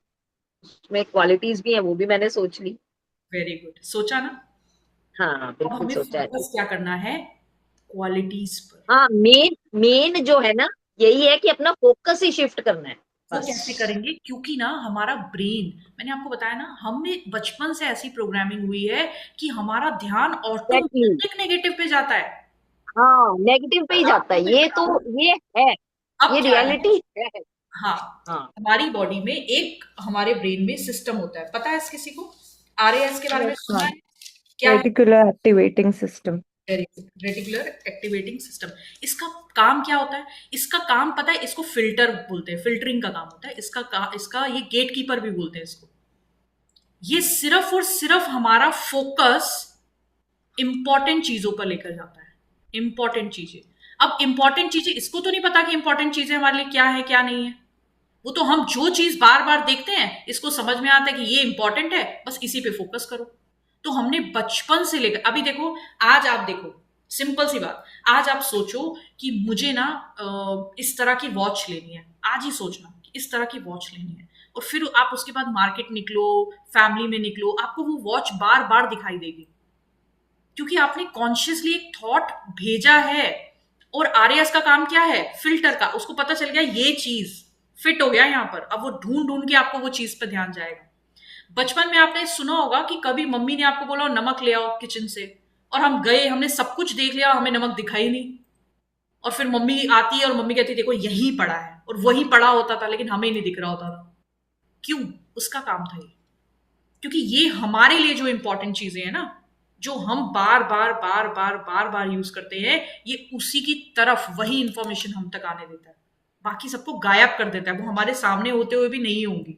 Speaker 2: उसमें, क्वालिटीज भी है, वो भी मैंने सोच ली।
Speaker 1: वेरी गुड, सोचा ना।
Speaker 2: हाँ
Speaker 1: अब
Speaker 2: बिल्कुल
Speaker 1: हमें
Speaker 2: सोचा है।
Speaker 1: फोकस क्या करना है? क्वालिटीज पर।
Speaker 2: हाँ, मेन मेन जो है ना, यही है कि अपना फोकस ही शिफ्ट करना है
Speaker 1: वो
Speaker 2: बस।
Speaker 1: कैसे करेंगे? क्योंकि ना हमारा ब्रेन, मैंने आपको बताया ना, हमें बचपन से ऐसी प्रोग्रामिंग हुई है कि हमारा ध्यान
Speaker 2: एग्जैक्टली।
Speaker 1: ऑटोमेटिक नेगेटिव पे जाता है।
Speaker 2: हाँ, नेगेटिव पे ही जाता
Speaker 1: आपको
Speaker 2: है,
Speaker 1: मैं
Speaker 2: ये तो
Speaker 1: बताऊं
Speaker 2: ये है,
Speaker 1: अब
Speaker 2: ये
Speaker 1: क्या है।
Speaker 2: रियलिटी है।
Speaker 1: हाँ,
Speaker 2: हाँ।
Speaker 1: हमारी बॉडी में एक, हमारे ब्रेन में सिस्टम होता है, पता है किसी को? आरएएस के बारे में सुना
Speaker 3: हाँ,
Speaker 1: है? क्या है?
Speaker 3: Reticular activating system.
Speaker 1: Very good, reticular activating system. इसका काम क्या होता है? इसका काम पता है, इसको फिल्टर बोलते हैं, फिल्टरिंग का काम होता है इसका ये गेट कीपर भी बोलते हैं इसको। ये सिर्फ और सिर्फ हमारा फोकस इंपॉर्टेंट चीजों पर लेकर जाता है। इंपॉर्टेंट चीजें, अब इंपॉर्टेंट चीजें इसको तो नहीं पता कि इंपॉर्टेंट चीजें हमारे लिए क्या है क्या नहीं है। वो तो हम जो चीज बार बार देखते हैं इसको समझ में आता है कि ये इंपॉर्टेंट है, बस इसी पे फोकस करो। तो हमने बचपन से लेकर अभी देखो, आज आप देखो, सिंपल सी बात, आज आप सोचो कि मुझे ना इस तरह की वॉच लेनी है, आज ही सोचना कि इस तरह की वॉच लेनी है, और फिर आप उसके बाद मार्केट निकलो, फैमिली में निकलो, आपको वो वॉच बार बार दिखाई देगी, क्योंकि आपने कॉन्शियसली एक थॉट भेजा है। और आरएएस का काम क्या है? फिल्टर का। उसको पता चल गया ये चीज फिट हो गया यहाँ पर, अब वो ढूंढ ढूंढ के आपको वो चीज पर ध्यान जाएगा। बचपन में आपने सुना होगा कि कभी मम्मी ने आपको बोला नमक ले आओ किचन से, और हम गए, हमने सब कुछ देख लिया, हमें नमक दिखाई नहीं, और फिर मम्मी आती है और मम्मी कहती है देखो यहीं पड़ा है, और वही पड़ा होता था लेकिन हमें नहीं दिख रहा होता था। क्यों? उसका काम था ये। क्योंकि ये हमारे लिए जो इंपॉर्टेंट चीजें हैं ना, जो हम बार बार बार बार बार बार यूज करते हैं, ये उसी की तरफ वही इंफॉर्मेशन हम तक आने देता है, बाकी सबको गायब कर देता है। वो हमारे सामने होते हुए भी नहीं होंगी,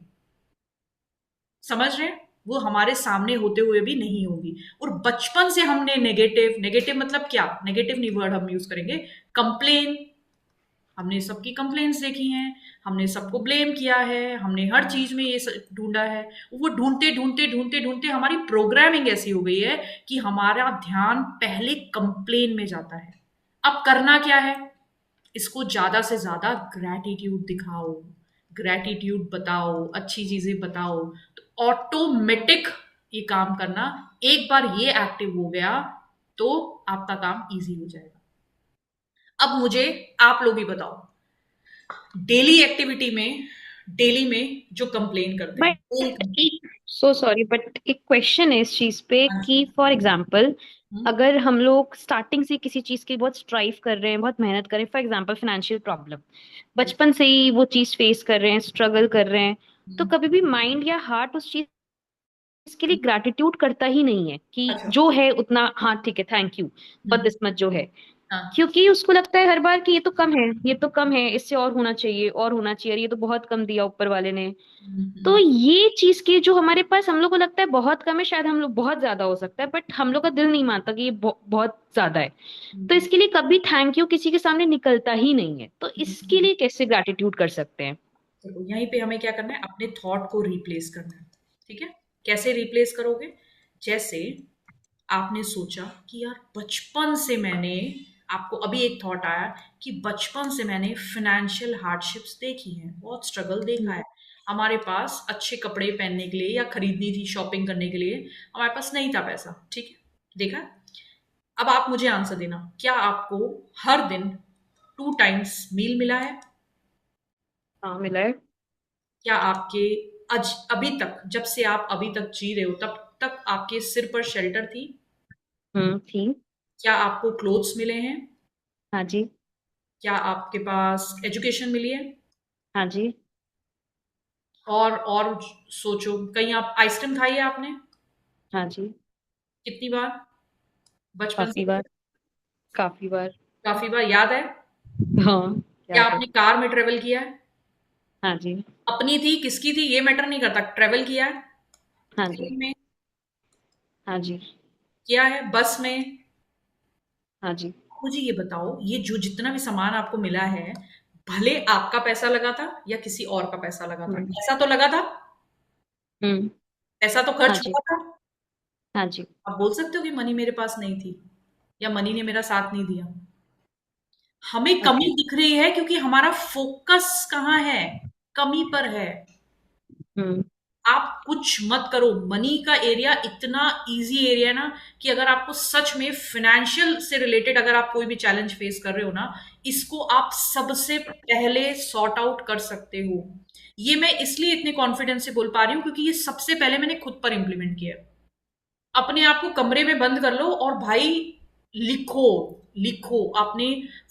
Speaker 1: समझ रहे हैं? वो हमारे सामने होते हुए भी नहीं होगी। और बचपन से हमने नेगेटिव, नेगेटिव मतलब क्या, नेगेटिव नहीं वर्ड हम यूज करेंगे, कंप्लेन, हमने सबकी कंप्लेंट्स देखी हैं, हमने सबको ब्लेम किया है, हमने हर चीज में ये ढूंढा है। वो ढूंढते ढूंढते ढूंढते ढूंढते हमारी प्रोग्रामिंग ऐसी हो गई है कि हमारा ध्यान पहले कंप्लेन में जाता है। अब करना क्या है? इसको ज्यादा से ज्यादा ग्रैटिट्यूड दिखाओ, ग्रैटिट्यूड बताओ, अच्छी चीजें बताओ, तो ऑटोमेटिक ये काम करना, एक बार ये एक्टिव हो गया तो आपका काम इजी हो जाएगा। अब मुझे आप लोग ही बताओ, डेली एक्टिविटी में, डेली में जो कंप्लेन करते हैं,
Speaker 5: बट
Speaker 1: डेली complaint।
Speaker 5: एक सो सॉरी, बट एक क्वेश्चन है इस चीज पे
Speaker 1: हाँ
Speaker 5: कि
Speaker 1: जी।
Speaker 5: फॉर एग्जांपल
Speaker 1: हम्म,
Speaker 5: अगर हम लोग स्टार्टिंग से किसी चीज की बहुत स्ट्राइव कर रहे हैं, बहुत मेहनत कर रहे हैं, फॉर एग्जांपल फाइनेंशियल प्रॉब्लम, बचपन से ही वो चीज फेस कर रहे हैं, स्ट्रगल कर रहे हैं, तो
Speaker 1: हम्म,
Speaker 5: कभी भी माइंड या हार्ट उस चीज के लिए ग्रैटिट्यूड करता ही नहीं है कि
Speaker 1: अच्छा।
Speaker 5: जो है उतना, हाँ ठीक है, थैंक यू, बदकिस्मत जो है,
Speaker 1: हाँ।
Speaker 5: क्योंकि उसको लगता है हर बार कि ये तो कम है, ये तो कम है, इससे और होना चाहिए, और होना चाहिए, और ये तो बहुत कम दिया ऊपर वाले ने। तो ये चीज की जो हमारे पास, हम लोग को लगता है बहुत कम है, शायद हम लोग बहुत ज्यादा हो सकता है, बट हम लोग का दिल नहीं मानता कि ये बहुत ज्यादा है। तो इसके लिए कभी थैंक यू किसी के सामने निकलता ही नहीं है, तो इसके लिए कैसे ग्रैटिट्यूड कर सकते हैं?
Speaker 1: देखो यहीं पे हमें क्या करना है, अपने थॉट को रिप्लेस करना है। ठीक है, कैसे रिप्लेस करोगे? जैसे आपने सोचा कि यार बचपन से मैंने, आपको अभी एक थॉट आया कि बचपन से मैंने फाइनेंशियल हार्डशिप्स देखी हैं, बहुत स्ट्रगल देखा है, हमारे पास अच्छे कपड़े पहनने के लिए या खरीदनी थी, शॉपिंग करने के लिए हमारे पास नहीं था पैसा। ठीक है, देखा। अब आप मुझे आंसर देना, क्या आपको हर दिन 2 टाइम्स मील मिला है?
Speaker 5: हाँ मिला है।
Speaker 1: क्या आपके आज अभी तक, जब से आप अभी तक जी रहे हो तब तक आपके सिर पर शेल्टर थी?
Speaker 5: थी।
Speaker 1: क्या आपको क्लोथ्स मिले हैं?
Speaker 5: हाँ जी।
Speaker 1: क्या आपके पास एजुकेशन मिली है?
Speaker 5: हाँ जी।
Speaker 1: और सोचो, कहीं आप आइसक्रीम खाई है आपने?
Speaker 5: हाँ जी।
Speaker 1: कितनी बार बचपन
Speaker 5: काफी
Speaker 1: से?
Speaker 5: बार। काफी बार।
Speaker 1: काफी बार, याद है?
Speaker 5: हाँ
Speaker 1: क्या
Speaker 5: याद है।
Speaker 1: आपने कार में ट्रेवल किया है?
Speaker 5: हाँ जी।
Speaker 1: अपनी थी किसकी थी ये मैटर नहीं करता, ट्रेवल किया है
Speaker 5: हाँ जी।
Speaker 1: ट्रेन में?
Speaker 5: हाँ जी।
Speaker 1: किया है बस में।
Speaker 5: हाँ जी।
Speaker 1: मुझे ये बताओ, ये जो जितना भी सामान आपको मिला है, भले आपका पैसा लगा था या किसी और का पैसा लगा था,
Speaker 5: हम्म।
Speaker 1: ऐसा तो लगा था,
Speaker 5: हम्म।
Speaker 1: ऐसा तो
Speaker 5: हाँ
Speaker 1: खर्च
Speaker 5: जी।
Speaker 1: हुआ था।
Speaker 5: हाँ जी।
Speaker 1: आप बोल सकते हो कि मनी मेरे पास नहीं थी या मनी ने मेरा साथ नहीं दिया। हमें कमी
Speaker 5: ओके।
Speaker 1: दिख रही है क्योंकि हमारा फोकस कहाँ है? कमी पर है।
Speaker 5: हम्म।
Speaker 1: आप कुछ मत करो, मनी का एरिया इतना इजी एरिया है ना, कि अगर आपको सच में फाइनेंशियल से रिलेटेड अगर आप कोई भी चैलेंज फेस कर रहे हो ना, इसको आप सबसे पहले सॉर्ट आउट कर सकते हो। ये मैं इसलिए इतने कॉन्फिडेंस से बोल पा रही हूँ क्योंकि ये सबसे पहले मैंने खुद पर इंप्लीमेंट किया है। अपने आप को कमरे में बंद कर लो और भाई लिखो, लिखो अपने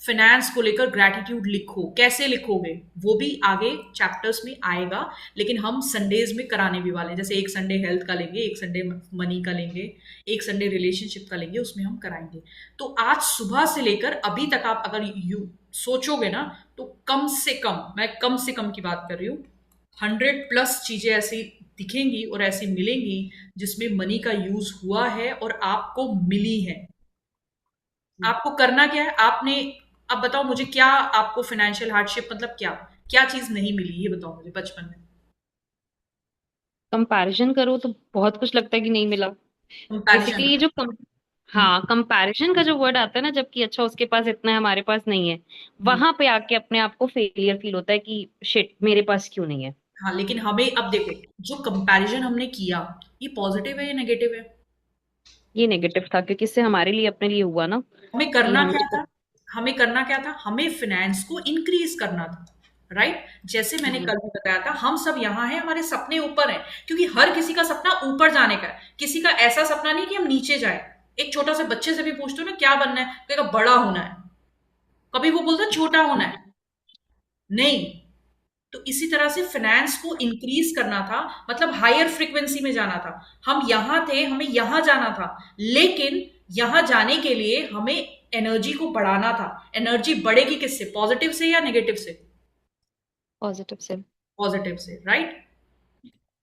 Speaker 1: फाइनेंस को लेकर ग्रैटिट्यूड लिखो। कैसे लिखोगे वो भी आगे चैप्टर्स में आएगा, लेकिन हम संडेज में कराने भी वाले हैं। जैसे एक संडे हेल्थ का लेंगे, एक संडे मनी का लेंगे, एक संडे रिलेशनशिप का लेंगे, उसमें हम कराएंगे। तो आज सुबह से लेकर अभी तक आप अगर यू सोचोगे ना, तो कम से कम, मैं कम से कम की बात कर रही हूँ, 100+ चीजें ऐसी दिखेंगी और ऐसी मिलेंगी जिसमें मनी का यूज हुआ है और आपको मिली है। आपको करना क्या है? आपने, अब बताओ मुझे, क्या आपको फाइनेंशियल हार्डशिप मतलब क्या क्या चीज नहीं मिली, ये बताओ मुझे बचपन में।
Speaker 5: कंपैरिजन करो तो बहुत कुछ लगता है कि नहीं मिला।
Speaker 1: कंपैरिजन।
Speaker 5: बेसिकली ये जो हाँ, कंपैरिजन का जो वर्ड आता है ना, जबकि अच्छा उसके पास इतना है हमारे पास नहीं है, वहां पे आके अपने आप को फेलियर फील होता है कि शिट मेरे पास क्यों नहीं है।
Speaker 1: हाँ, लेकिन हमें अब देखो, जो कंपैरिजन हमने किया, ये पॉजिटिव है या नेगेटिव है?
Speaker 5: ये नेगेटिव था क्योंकि इससे हमारे लिए अपने लिए हुआ ना
Speaker 1: हमें
Speaker 5: कि
Speaker 1: करना
Speaker 5: हम
Speaker 1: क्या
Speaker 5: उसको।
Speaker 1: था? हमें करना क्या था? हमें फाइनेंस को इंक्रीज करना था, राइट? जैसे मैंने
Speaker 5: हम्म।
Speaker 1: कल भी बताया था, हम सब यहाँ हैं, हमारे सपने ऊपर हैं, क्योंकि हर किसी का सपना ऊपर जाने का है। किसी का ऐसा सपना नहीं कि हम नीचे जाए। एक छोटा सा बच्चे से भी पूछते हो ना क्या बनना है, कहेगा बड़ा होना है। कभी वो बोलता छोटा होना है? नहीं। तो इसी तरह से फाइनेंस को इंक्रीज करना था, मतलब हायर फ्रीक्वेंसी में जाना था। हम यहां थे, हमें यहां जाना था, लेकिन यहां जाने के लिए हमें एनर्जी को बढ़ाना था। एनर्जी बढ़ेगी किससे? पॉजिटिव से या नेगेटिव से?
Speaker 5: पॉजिटिव से।
Speaker 1: पॉजिटिव से, राइट?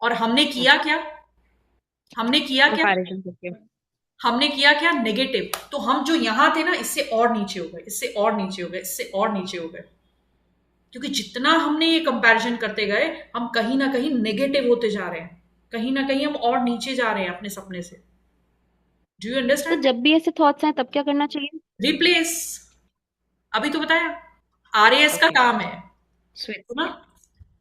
Speaker 1: और हमने किया क्या? हमने किया क्या?
Speaker 5: कंपैरिजन करके।
Speaker 1: हमने किया क्या? नेगेटिव। तो हम जो यहां थे ना, इससे और नीचे हो गए, इससे और नीचे हो गए, इससे और नीचे हो गए। क्योंकि जितना हमने ये कंपैरिजन करते गए, हम कहीं ना कहीं नेगेटिव होते जा रहे हैं, कहीं ना कहीं हम और नीचे जा रहे हैं अपने सपने से। डू यू
Speaker 5: तो
Speaker 1: अंडरस्टैंड?
Speaker 5: जब भी ऐसे थॉट्स आए तब क्या करना चाहिए?
Speaker 1: रिप्लेस। अभी तो बताया, आरएएस का
Speaker 5: ओके।
Speaker 1: काम है,
Speaker 5: स्विच।
Speaker 1: सुना,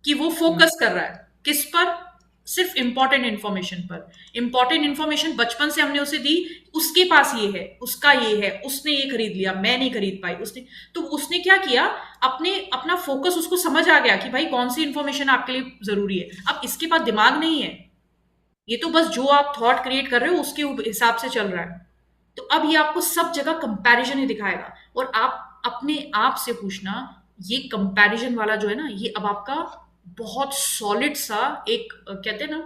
Speaker 1: कि वो फोकस कर रहा है किस पर? सिर्फ इंपॉर्टेंट इंफॉर्मेशन पर। इंपॉर्टेंट इंफॉर्मेशन बचपन से हमने उसे दी, उसके पास ये है, उसका ये है, उसने ये खरीद लिया, मैं नहीं खरीद पाई, उसने। तो उसने क्या किया? अपने अपना फोकस, उसको समझ आ गया कि भाई कौन सी इंफॉर्मेशन आपके लिए जरूरी है। अब इसके पास दिमाग नहीं है, ये तो बस जो आप थॉट क्रिएट कर रहे हो उसके हिसाब से चल रहा है। तो अब ये आपको सब जगह कंपैरिजन ही दिखाएगा, और आप अपने आप से पूछना, ये कंपैरिजन वाला जो है ना, ये अब आपका बहुत सॉलिड सा एक कहते हैं ना,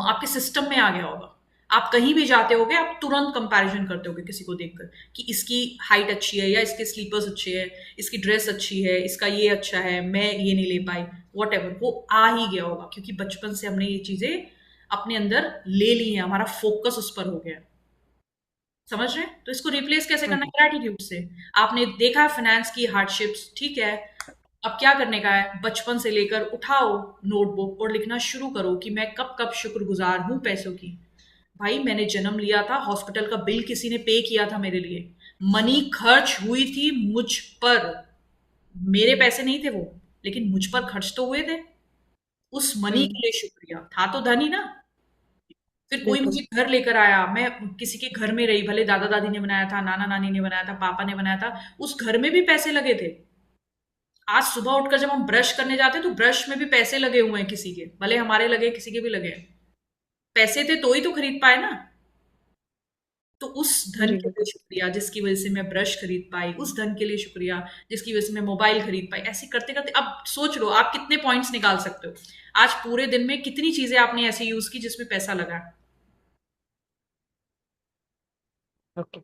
Speaker 1: आपके सिस्टम में आ गया होगा। आप कहीं भी जाते होगे, आप तुरंत कंपैरिजन करते होगे किसी को देखकर, कि इसकी हाइट अच्छी है, या इसके स्लीपर्स अच्छे हैं, इसकी ड्रेस अच्छी है, इसका ये अच्छा है, मैं ये नहीं ले पाई, वॉट एवर, वो आ ही गया होगा क्योंकि बचपन से हमने ये चीजें अपने अंदर ले ली हैं, हमारा फोकस उस पर हो गया है। समझ रहे हैं? तो इसको रिप्लेस कैसे करना है? ग्रैटिट्यूड से। आपने देखा फाइनेंस की हार्डशिप्स, ठीक है, अब क्या करने का है? बचपन से लेकर उठाओ नोटबुक और लिखना शुरू करो कि मैं कब कब शुक्रगुजार हूं पैसों की। भाई मैंने जन्म लिया था, हॉस्पिटल का बिल किसी ने पे किया था मेरे लिए, मनी खर्च हुई थी मुझ पर, मेरे पैसे नहीं थे वो, लेकिन मुझ पर खर्च तो हुए थे। उस मनी
Speaker 5: हम्म।
Speaker 1: के लिए शुक्रिया, था तो धनी ना। फिर कोई
Speaker 5: बिल्कुल।
Speaker 1: मुझे घर लेकर आया, मैं किसी के घर में रही, भले दादा दादी ने बनाया था, नाना नानी ने बनाया था, पापा ने बनाया था, उस घर में भी पैसे लगे थे। आज सुबह उठकर जब हम ब्रश करने जाते हैं तो ब्रश में भी पैसे लगे हुए हैं किसी के, भले हमारे लगे किसी के भी लगे हैं। पैसे थे तो ही तो खरीद पाए ना। तो उस धन
Speaker 5: जी
Speaker 1: के लिए
Speaker 5: बिल्कुल।
Speaker 1: शुक्रिया जिसकी वजह से मैं ब्रश खरीद पाई, उस धन के लिए शुक्रिया जिसकी वजह से मैं मोबाइल खरीद पाई। ऐसे करते करते अब सोच लो आप कितने पॉइंट्स निकाल सकते हो। आज पूरे दिन में कितनी चीजें आपने ऐसे यूज की जिसमें पैसा लगा।
Speaker 5: ओके।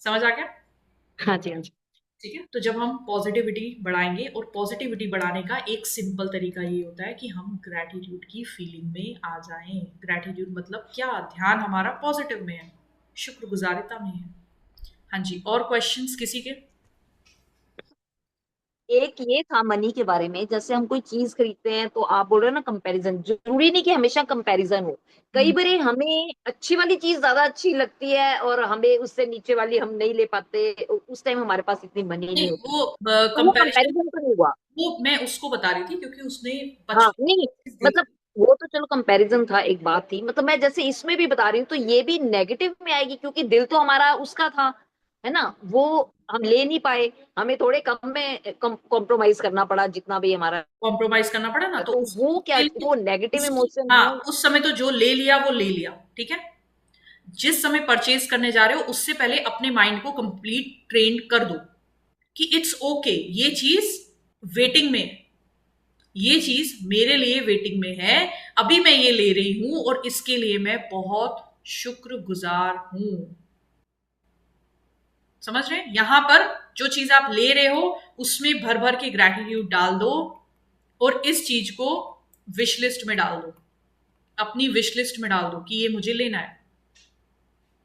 Speaker 1: समझ आ गया?
Speaker 5: हाँ जी, हाँ जी।
Speaker 1: ठीक है, तो जब हम पॉजिटिविटी बढ़ाएंगे, और पॉजिटिविटी बढ़ाने का एक सिंपल तरीका ये होता है कि हम ग्रैटिट्यूड की फीलिंग में आ जाएं। ग्रैटिट्यूड मतलब क्या, ध्यान हमारा पॉजिटिव में है, शुक्रगुजारिता में है। हाँ जी, और क्वेश्चंस किसी के?
Speaker 2: एक ये था मनी के बारे में, जैसे हम कोई चीज खरीदते हैं तो आप बोल रहे हो ना कंपैरिजन, जरूरी नहीं कि हमेशा कंपैरिजन हो। कई बार हमें अच्छी वाली चीज ज्यादा अच्छी लगती है और हमें उससे नीचे वाली हम नहीं ले पाते, उस टाइम हमारे पास इतनी मनी नहीं
Speaker 1: नहीं,
Speaker 2: होती,
Speaker 1: वो
Speaker 2: तो वो
Speaker 1: कंपैरिजन,
Speaker 2: कंपैरिजन तो नहीं हुआ।
Speaker 1: वो मैं उसको बता रही थी क्योंकि उसने
Speaker 2: हाँ
Speaker 1: बचपन
Speaker 2: नहीं,
Speaker 1: में चीज़
Speaker 2: मतलब
Speaker 1: देखी।
Speaker 2: वो तो चलो कंपैरिजन था, एक बात थी, मतलब मैं जैसे इसमें भी बता रही हूँ तो ये भी नेगेटिव में आएगी, क्योंकि दिल तो हमारा उसका था, है ना, वो हम ले नहीं पाए, हमें थोड़े कम में कॉम्प्रोमाइज करना पड़ा जितना भी हमारा
Speaker 1: कॉम्प्रोमाइज करना पड़ा ना, तो
Speaker 2: तो वो क्या,
Speaker 1: उसके लिए
Speaker 2: वो नेगेटिव
Speaker 1: उसकी,
Speaker 2: इमोशन
Speaker 1: हाँ,
Speaker 2: है।
Speaker 1: उस समय तो जो ले लिया वो ले लिया, ठीक है। जिस समय परचेज करने जा रहे हो उससे पहले अपने माइंड को कंप्लीट ट्रेन कर दो कि इट्स ओके, ये चीज वेटिंग में है, ये चीज मेरे लिए वेटिंग में है, अभी मैं ये ले रही हूं और इसके लिए मैं बहुत शुक्रगुजार हूं। समझ रहे हैं? यहां पर जो चीज आप ले रहे हो उसमें भर भर के ग्रैटिट्यूड डाल दो और इस चीज को विश लिस्ट में डाल दो, अपनी विश लिस्ट में डाल दो कि ये मुझे लेना है।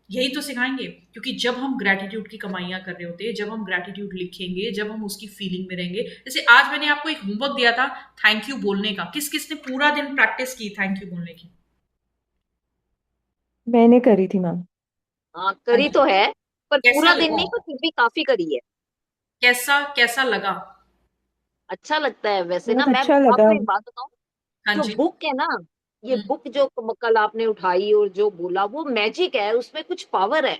Speaker 1: यही तो सिखाएंगे, क्योंकि जब हम ग्रैटिट्यूड की कमाइयां कर रहे होते हैं, जब हम ग्रैटिट्यूड लिखेंगे, जब हम उसकी फीलिंग में रहेंगे। जैसे आज मैंने आपको एक होमवर्क दिया था थैंक यू बोलने का, किस किस ने पूरा दिन प्रैक्टिस की थैंक यू बोलने की?
Speaker 3: मैंने करी थी मैम।
Speaker 2: हाँ
Speaker 1: हाँ
Speaker 2: करी
Speaker 1: जी,
Speaker 2: तो है, पर
Speaker 1: कैसा
Speaker 2: पूरा दिन
Speaker 1: लगा?
Speaker 2: नहीं, पर फिर भी काफी करी है।
Speaker 1: कैसा कैसा लगा?
Speaker 2: अच्छा लगता है वैसे ना।
Speaker 3: बहुत
Speaker 2: मैं
Speaker 3: अच्छा लगा।
Speaker 2: आपको एक बात बताऊं,
Speaker 1: हाँ
Speaker 2: जो
Speaker 1: जी।
Speaker 2: बुक है ना, ये
Speaker 1: हम्म।
Speaker 2: बुक जो कल आपने उठाई और जो बोला, वो मैजिक है, उसमें कुछ पावर है,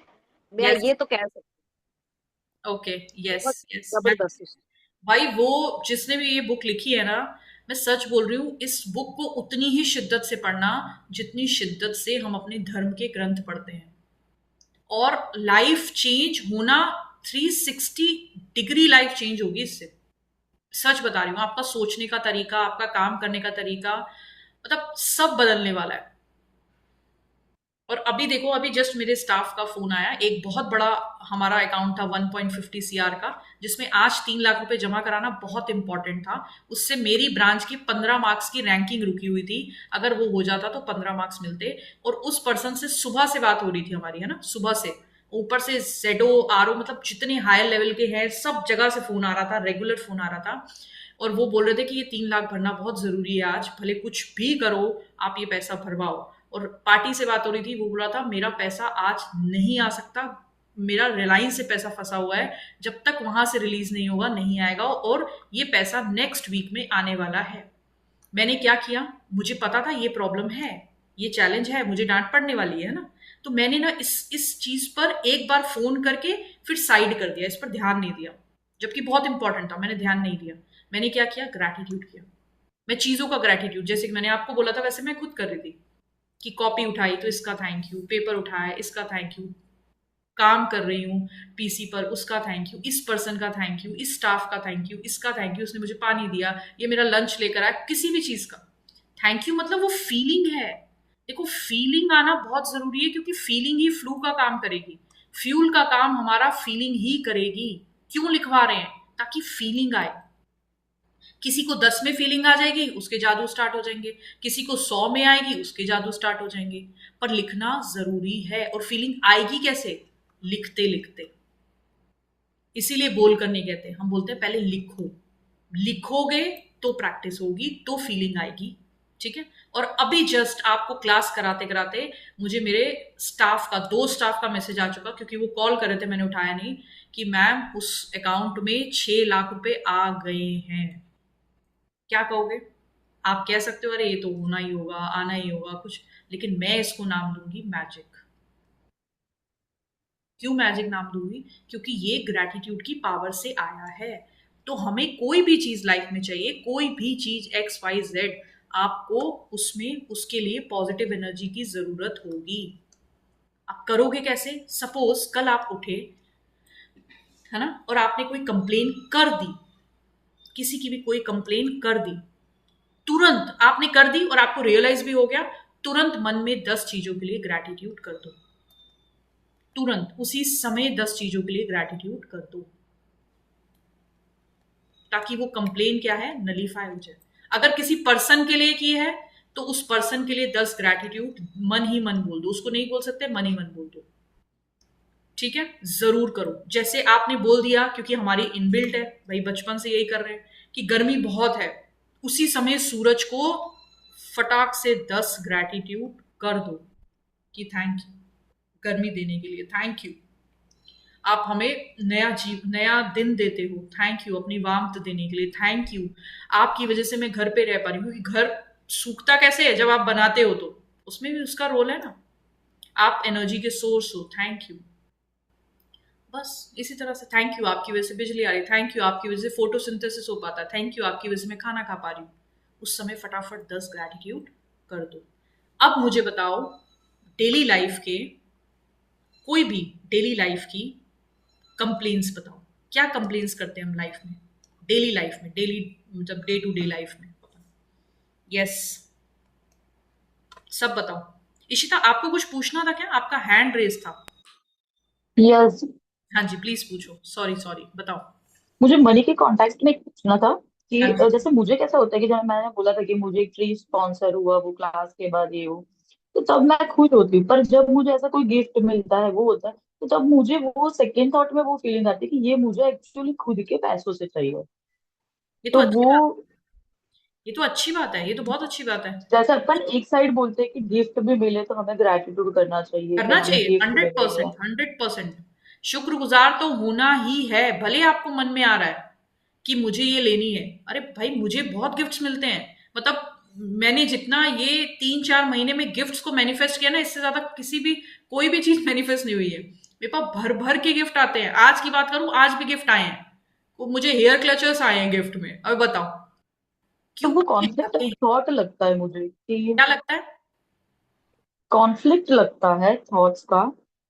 Speaker 2: मैं
Speaker 1: यस।
Speaker 2: ये तो कह सकती
Speaker 1: ओके।
Speaker 2: हूँ,
Speaker 1: यस
Speaker 2: बहुत
Speaker 1: यस। मैं,
Speaker 2: जबरदस्त।
Speaker 1: भाई वो जिसने भी ये बुक लिखी है ना, मैं सच बोल रही हूँ, इस बुक को उतनी ही शिद्दत से पढ़ना जितनी शिद्दत से हम अपने धर्म के ग्रंथ पढ़ते हैं। और लाइफ चेंज होना, 360 डिग्री लाइफ चेंज होगी इससे। सच बता रही हूँ, आपका सोचने का तरीका, आपका काम करने का तरीका, मतलब सब बदलने वाला है। और अभी देखो, अभी जस्ट मेरे स्टाफ का फोन आया, एक बहुत बड़ा हमारा अकाउंट था 1.50 CR का, जिसमें आज 3 लाख रुपए जमा कराना बहुत इंपॉर्टेंट था। उससे मेरी ब्रांच की 15 मार्क्स की रैंकिंग रुकी हुई थी, अगर वो हो जाता तो 15 मार्क्स मिलते। और उस पर्सन से सुबह से बात हो रही थी हमारी, है ना, सुबह से, ऊपर से जेडो आरओ, मतलब जितने हायर लेवल के हैं सब जगह से फोन आ रहा था, रेगुलर फोन आ रहा था। और वो बोल रहे थे कि ये 3 लाख भरना बहुत जरूरी है, आज भले कुछ भी करो आप ये पैसा भरवाओ। और पार्टी से बात हो रही थी, वो बोला था मेरा पैसा आज नहीं आ सकता, मेरा रिलायंस से पैसा फंसा हुआ है, जब तक वहां से रिलीज नहीं होगा नहीं आएगा, और ये पैसा नेक्स्ट वीक में आने वाला है। मैंने क्या किया, मुझे पता था ये प्रॉब्लम है, ये चैलेंज है, मुझे डांट पड़ने वाली है ना, तो मैंने ना इस चीज पर एक बार फोन करके फिर साइड कर दिया, इस पर ध्यान नहीं दिया, जबकि बहुत इंपॉर्टेंट था, मैंने ध्यान नहीं दिया। मैंने क्या किया, ग्रैटिट्यूड किया। मैं चीजों का ग्रैटिट्यूड, जैसे कि मैंने आपको बोला था वैसे मैं खुद कर रही थी, कि कॉपी उठाई तो इसका थैंक यू, पेपर उठाया इसका थैंक यू, काम कर रही हूँ पीसी पर उसका थैंक यू, इस पर्सन का थैंक यू, इस स्टाफ का थैंक यू, इसका थैंक यू, उसने मुझे पानी दिया, ये मेरा लंच लेकर आया, किसी भी चीज का थैंक यू। मतलब वो फीलिंग है। देखो, फीलिंग आना बहुत जरूरी है, क्योंकि फीलिंग ही फ्लू का काम करेगी, फ्यूल का काम हमारा फीलिंग ही करेगी। क्यों लिखवा रहे हैं? ताकि फीलिंग आए। किसी को 10 में फीलिंग आ जाएगी, उसके जादू स्टार्ट हो जाएंगे, किसी को 100 में आएगी, उसके जादू स्टार्ट हो जाएंगे। पर लिखना जरूरी है। और फीलिंग आएगी कैसे? लिखते लिखते। इसीलिए बोल कर नहीं कहते, हम बोलते हैं पहले लिखो, लिखोगे तो प्रैक्टिस होगी, तो फीलिंग आएगी। ठीक है। और अभी जस्ट आपको क्लास कराते कराते मुझे मेरे स्टाफ का, 2 स्टाफ का मैसेज आ चुका, क्योंकि वो कॉल कर रहे थे, मैंने उठाया नहीं, कि मैम उस अकाउंट में 6 लाख रुपए आ गए हैं। क्या कहोगे? आप कह सकते हो अरे ये तो होना ही होगा, आना ही होगा कुछ, लेकिन मैं इसको नाम दूंगी मैजिक। क्यों मैजिक नाम दूंगी? क्योंकि ये ग्रैटिट्यूड की पावर से आया है। तो हमें कोई भी चीज लाइफ में चाहिए, कोई भी चीज XYZ, आपको उसमें उसके लिए पॉजिटिव एनर्जी की जरूरत होगी। आप करोगे कैसे? सपोज कल आप उठे, है ना, और आपने कोई कंप्लेन कर दी, किसी की भी कोई कंप्लेन कर दी, तुरंत आपने कर दी और आपको रियलाइज भी हो गया, तुरंत मन में 10 चीजों के लिए ग्रैटिट्यूड कर दो। तुरंत उसी समय 10 चीजों के लिए ग्रैटिट्यूड कर दो, ताकि वो कंप्लेन क्या है, नलीफाई हो जाए। अगर किसी पर्सन के लिए की है तो उस पर्सन के लिए 10 ग्रैटिट्यूड मन ही मन बोल दो, उसको नहीं बोल सकते, मन ही मन बोल दो, ठीक है? जरूर करो। जैसे आपने बोल दिया, क्योंकि हमारी इनबिल्ट है भाई, बचपन से यही कर रहे हैं कि गर्मी बहुत है, उसी समय सूरज को फटाक से 10 ग्रैटिट्यूड कर दो कि थैंक यू गर्मी देने के लिए, थैंक यू आप हमें नया दिन देते हो, थैंक यू अपनी वार्मथ देने के लिए, थैंक यू आपकी वजह से मैं घर पे रह पा रही हूँ, क्योंकि घर सूखता कैसे है जब आप बनाते हो, तो उसमें भी उसका रोल है ना, आप एनर्जी के सोर्स हो, थैंक यू। बस इसी तरह से थैंक यू आपकी वजह से बिजली आ रही, थैंक यू आपकी वजह से फोटोसिंथेसिस हो पाता है, थैंक यू आपकी वजह से मैं खाना खा पा रही हूँ। उस समय फटाफट 10 ग्रैटिट्यूड कर दो। अब मुझे बताओ, डेली लाइफ के कोई भी डेली लाइफ की कंप्लेंट्स बताओ, क्या कंप्लेंट्स करते हैं हम लाइफ में, डेली लाइफ में, डेली मतलब डे टू डे लाइफ में। यस, सब बताओ। इशिता, आपको कुछ पूछना था क्या? आपका हैंड रेज था।
Speaker 6: यस,
Speaker 1: हाँ जी, प्लीज पूछो। सॉरी सॉरी, बताओ।
Speaker 6: मुझे मनी के कॉन्टेक्स्ट में पूछना था कि
Speaker 1: हाँ जी।
Speaker 6: जैसे मुझे कैसा होता है कि जब मैंने बोला था कि मुझे एक फ्री स्पॉन्सर हुआ वो क्लास के बाद ये हो, तो तब मैं खुश होती हूँ। पर जब मुझे ऐसा कोई गिफ्ट मिलता है वो होता है, तो तब मुझे वो सेकेंड थॉट में वो फीलिंग आती है कि ये मुझे एक्चुअली खुद के पैसों से चाहिए।
Speaker 1: ये तो
Speaker 6: तो
Speaker 1: अच्छी
Speaker 6: वो
Speaker 1: बात, ये तो अच्छी बात है, ये तो बहुत अच्छी बात है।
Speaker 6: जैसे अपन एक साइड बोलते हैं कि गिफ्ट भी मिले तो हमें ग्रेटिट्यूड करना चाहिए कि
Speaker 1: करना
Speaker 6: हमें
Speaker 1: चाहिए,
Speaker 6: गिफ्ट
Speaker 1: हंड्रेड
Speaker 6: मिले या
Speaker 1: परसेंट 100%। शुक्रगुजार तो होना ही है, भले आपको मन में आ रहा है कि मुझे ये लेनी है। अरे भाई, मुझे बहुत गिफ्ट्स मिलते हैं, मतलब मैंने जितना ये 3-4 महीने में गिफ्ट्स को मैनिफेस्ट किया ना, इससे ज्यादा किसी भी कोई भी चीज मैनिफेस्ट नहीं हुई है। मेरे पास भर भर के गिफ्ट आते हैं। आज की बात करूं, आज भी गिफ्ट आए हैं, वो मुझे हेयर क्लचर्स आए हैं गिफ्ट में। अब बताओ
Speaker 6: तो
Speaker 1: क्यों
Speaker 6: वो
Speaker 1: ये
Speaker 6: कॉन्फ्लिक्ट
Speaker 1: आते
Speaker 6: ऑफ
Speaker 1: हैं?
Speaker 6: थॉट लगता है मुझे कि
Speaker 1: क्या लगता है?
Speaker 6: कॉन्फ्लिक्ट लगता है थॉट्स का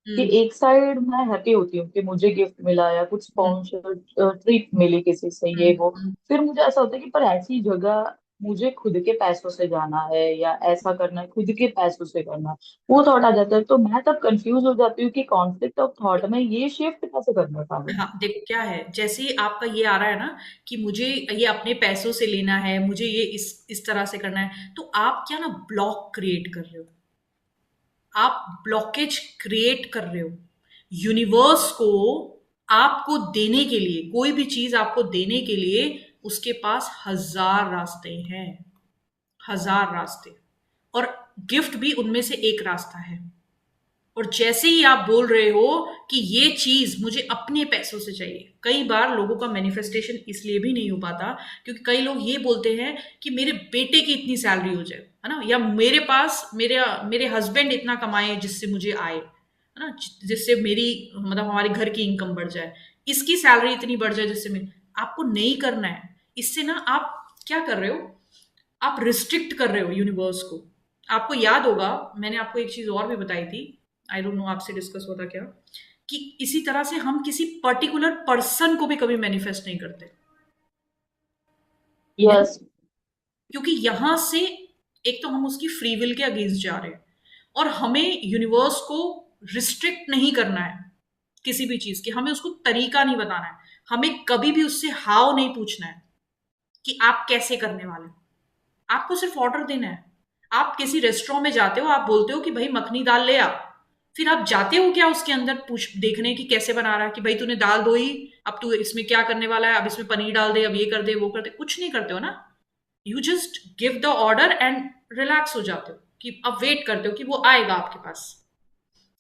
Speaker 6: कि
Speaker 1: हम्म
Speaker 6: एक साइड मैं हैप्पी होती हूँ कि मुझे गिफ्ट मिला या कुछ
Speaker 1: हम्म
Speaker 6: स्पॉन्सर ट्रीट मिली किसी से ये वो।
Speaker 1: हम्म।
Speaker 6: फिर मुझे ऐसा होता है कि पर ऐसी जगह मुझे खुद के पैसों से जाना है या ऐसा करना है खुद के पैसों से करना है, वो थॉट आ जाता है। तो मैं तब कंफ्यूज हो जाती हूँ कि कॉन्फ्लिक्ट ऑफ थॉट में ये शिफ्ट कैसे करना था।
Speaker 1: हाँ, देखो क्या है, जैसे ही आपका ये आ रहा है ना कि मुझे ये अपने पैसों से लेना है, मुझे ये इस तरह से करना है, तो आप क्या ना ब्लॉक क्रिएट कर रहे हो, आप ब्लॉकेज क्रिएट कर रहे हो। यूनिवर्स को आपको देने के लिए, कोई भी चीज आपको देने के लिए, उसके पास 1000 रास्ते हैं, 1000 रास्ते, और गिफ्ट भी उनमें से एक रास्ता है। और जैसे ही आप बोल रहे हो कि ये चीज मुझे अपने पैसों से चाहिए, कई बार लोगों का मैनिफेस्टेशन इसलिए भी नहीं हो पाता क्योंकि कई लोग ये बोलते हैं कि मेरे बेटे की इतनी सैलरी हो जाए, है ना, या मेरे पास मेरे हस्बैंड इतना कमाए जिससे मुझे आए, है ना, जिससे मेरी मतलब हमारे घर की इनकम बढ़ जाए, इसकी सैलरी इतनी बढ़ जाए जिससे मैं। आपको नहीं करना है। इससे ना आप क्या कर रहे हो, आप रिस्ट्रिक्ट कर रहे हो यूनिवर्स को। आपको याद होगा, मैंने आपको एक चीज और भी बताई थी, आई डोंट नो आपसे डिस्कस होता क्या, कि इसी तरह से हम किसी पर्टिकुलर पर्सन को भी कभी मैनिफेस्ट नहीं करते,
Speaker 6: यस।
Speaker 1: क्योंकि यहां से एक तो हम उसकी फ्री विल के अगेंस्ट जा रहे हैं, और हमें यूनिवर्स को रिस्ट्रिक्ट नहीं करना है किसी भी चीज की, हमें उसको तरीका नहीं बताना है, हमें कभी भी उससे हाव नहीं पूछना है कि आप कैसे करने वाले हो। आपको सिर्फ ऑर्डर देना है। आप किसी रेस्टोरेंट में जाते हो, आप बोलते हो कि भाई मखनी दाल ले आ, फिर आप जाते हो क्या उसके अंदर पूछ देखने की कैसे बना रहा है, कि भाई तूने दाल धोई, अब तू इसमें क्या करने वाला है, अब इसमें पनीर डाल दे, अब ये कर दे वो कर दे, कुछ नहीं करते हो ना। You just give the order and relax हो जाते हो कि अब वेट करते हो कि वो आएगा आपके पास।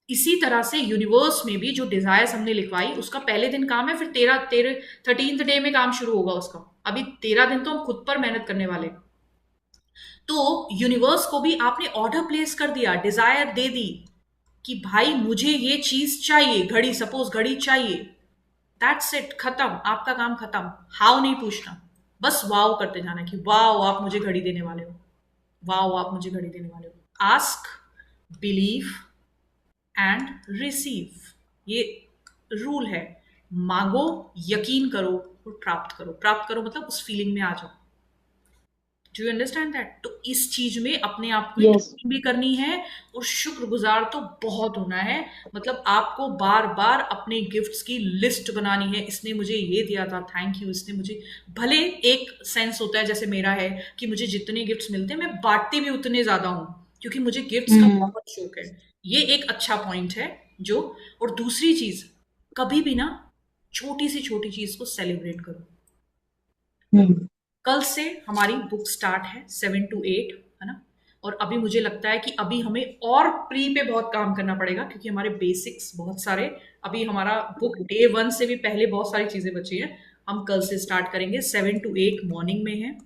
Speaker 1: इसी तरह से यूनिवर्स में भी जो डिजायर्स हमने लिखवाई, उसका पहले दिन काम है, फिर 13th डे में काम शुरू होगा उसका। अभी 13 दिन तो हम खुद पर मेहनत करने वाले। तो यूनिवर्स को भी आपने ऑर्डर प्लेस कर दिया, डिजायर दे दी कि भाई मुझे ये चीज चाहिए, घड़ी, सपोज घड़ी चाहिए, दैट्स इट, खत्म, आपका काम खत्म। हाउ नहीं पूछना, बस वाओ करते जाना कि वाओ आप मुझे घड़ी देने वाले हो, वाओ आप मुझे घड़ी देने वाले हो। आस्क, बिलीव एंड रिसीव, ये रूल है। मांगो, यकीन करो और प्राप्त करो। प्राप्त करो मतलब उस फीलिंग में आ जाओ डू यू अंडरस्टैंड दैट? तो इस चीज में अपने आप को
Speaker 6: यस।
Speaker 1: ट्रेनिंग भी करनी है और शुक्रगुजार तो बहुत होना है। मतलब आपको बार बार अपने गिफ्ट्स की लिस्ट बनानी है, इसने मुझे ये दिया था, थैंक यू, इसने मुझे, भले एक सेंस होता है जैसे मेरा है कि मुझे जितने गिफ्ट्स मिलते हैं मैं बांटती भी उतने ज्यादा हूँ, क्योंकि मुझे गिफ्ट्स का बहुत शौक है। ये एक अच्छा पॉइंट है जो। और दूसरी चीज, कभी भी ना छोटी सी छोटी चीज को सेलिब्रेट करो। कल से हमारी बुक स्टार्ट है 7 to 8, है ना? और अभी मुझे लगता है कि अभी हमें और प्री पे बहुत काम करना पड़ेगा, क्योंकि हमारे बेसिक्स बहुत सारे, अभी हमारा बुक डे 1 से भी पहले बहुत सारी चीजें बची हैं। हम कल से स्टार्ट करेंगे, 7 to 8 मॉर्निंग में है।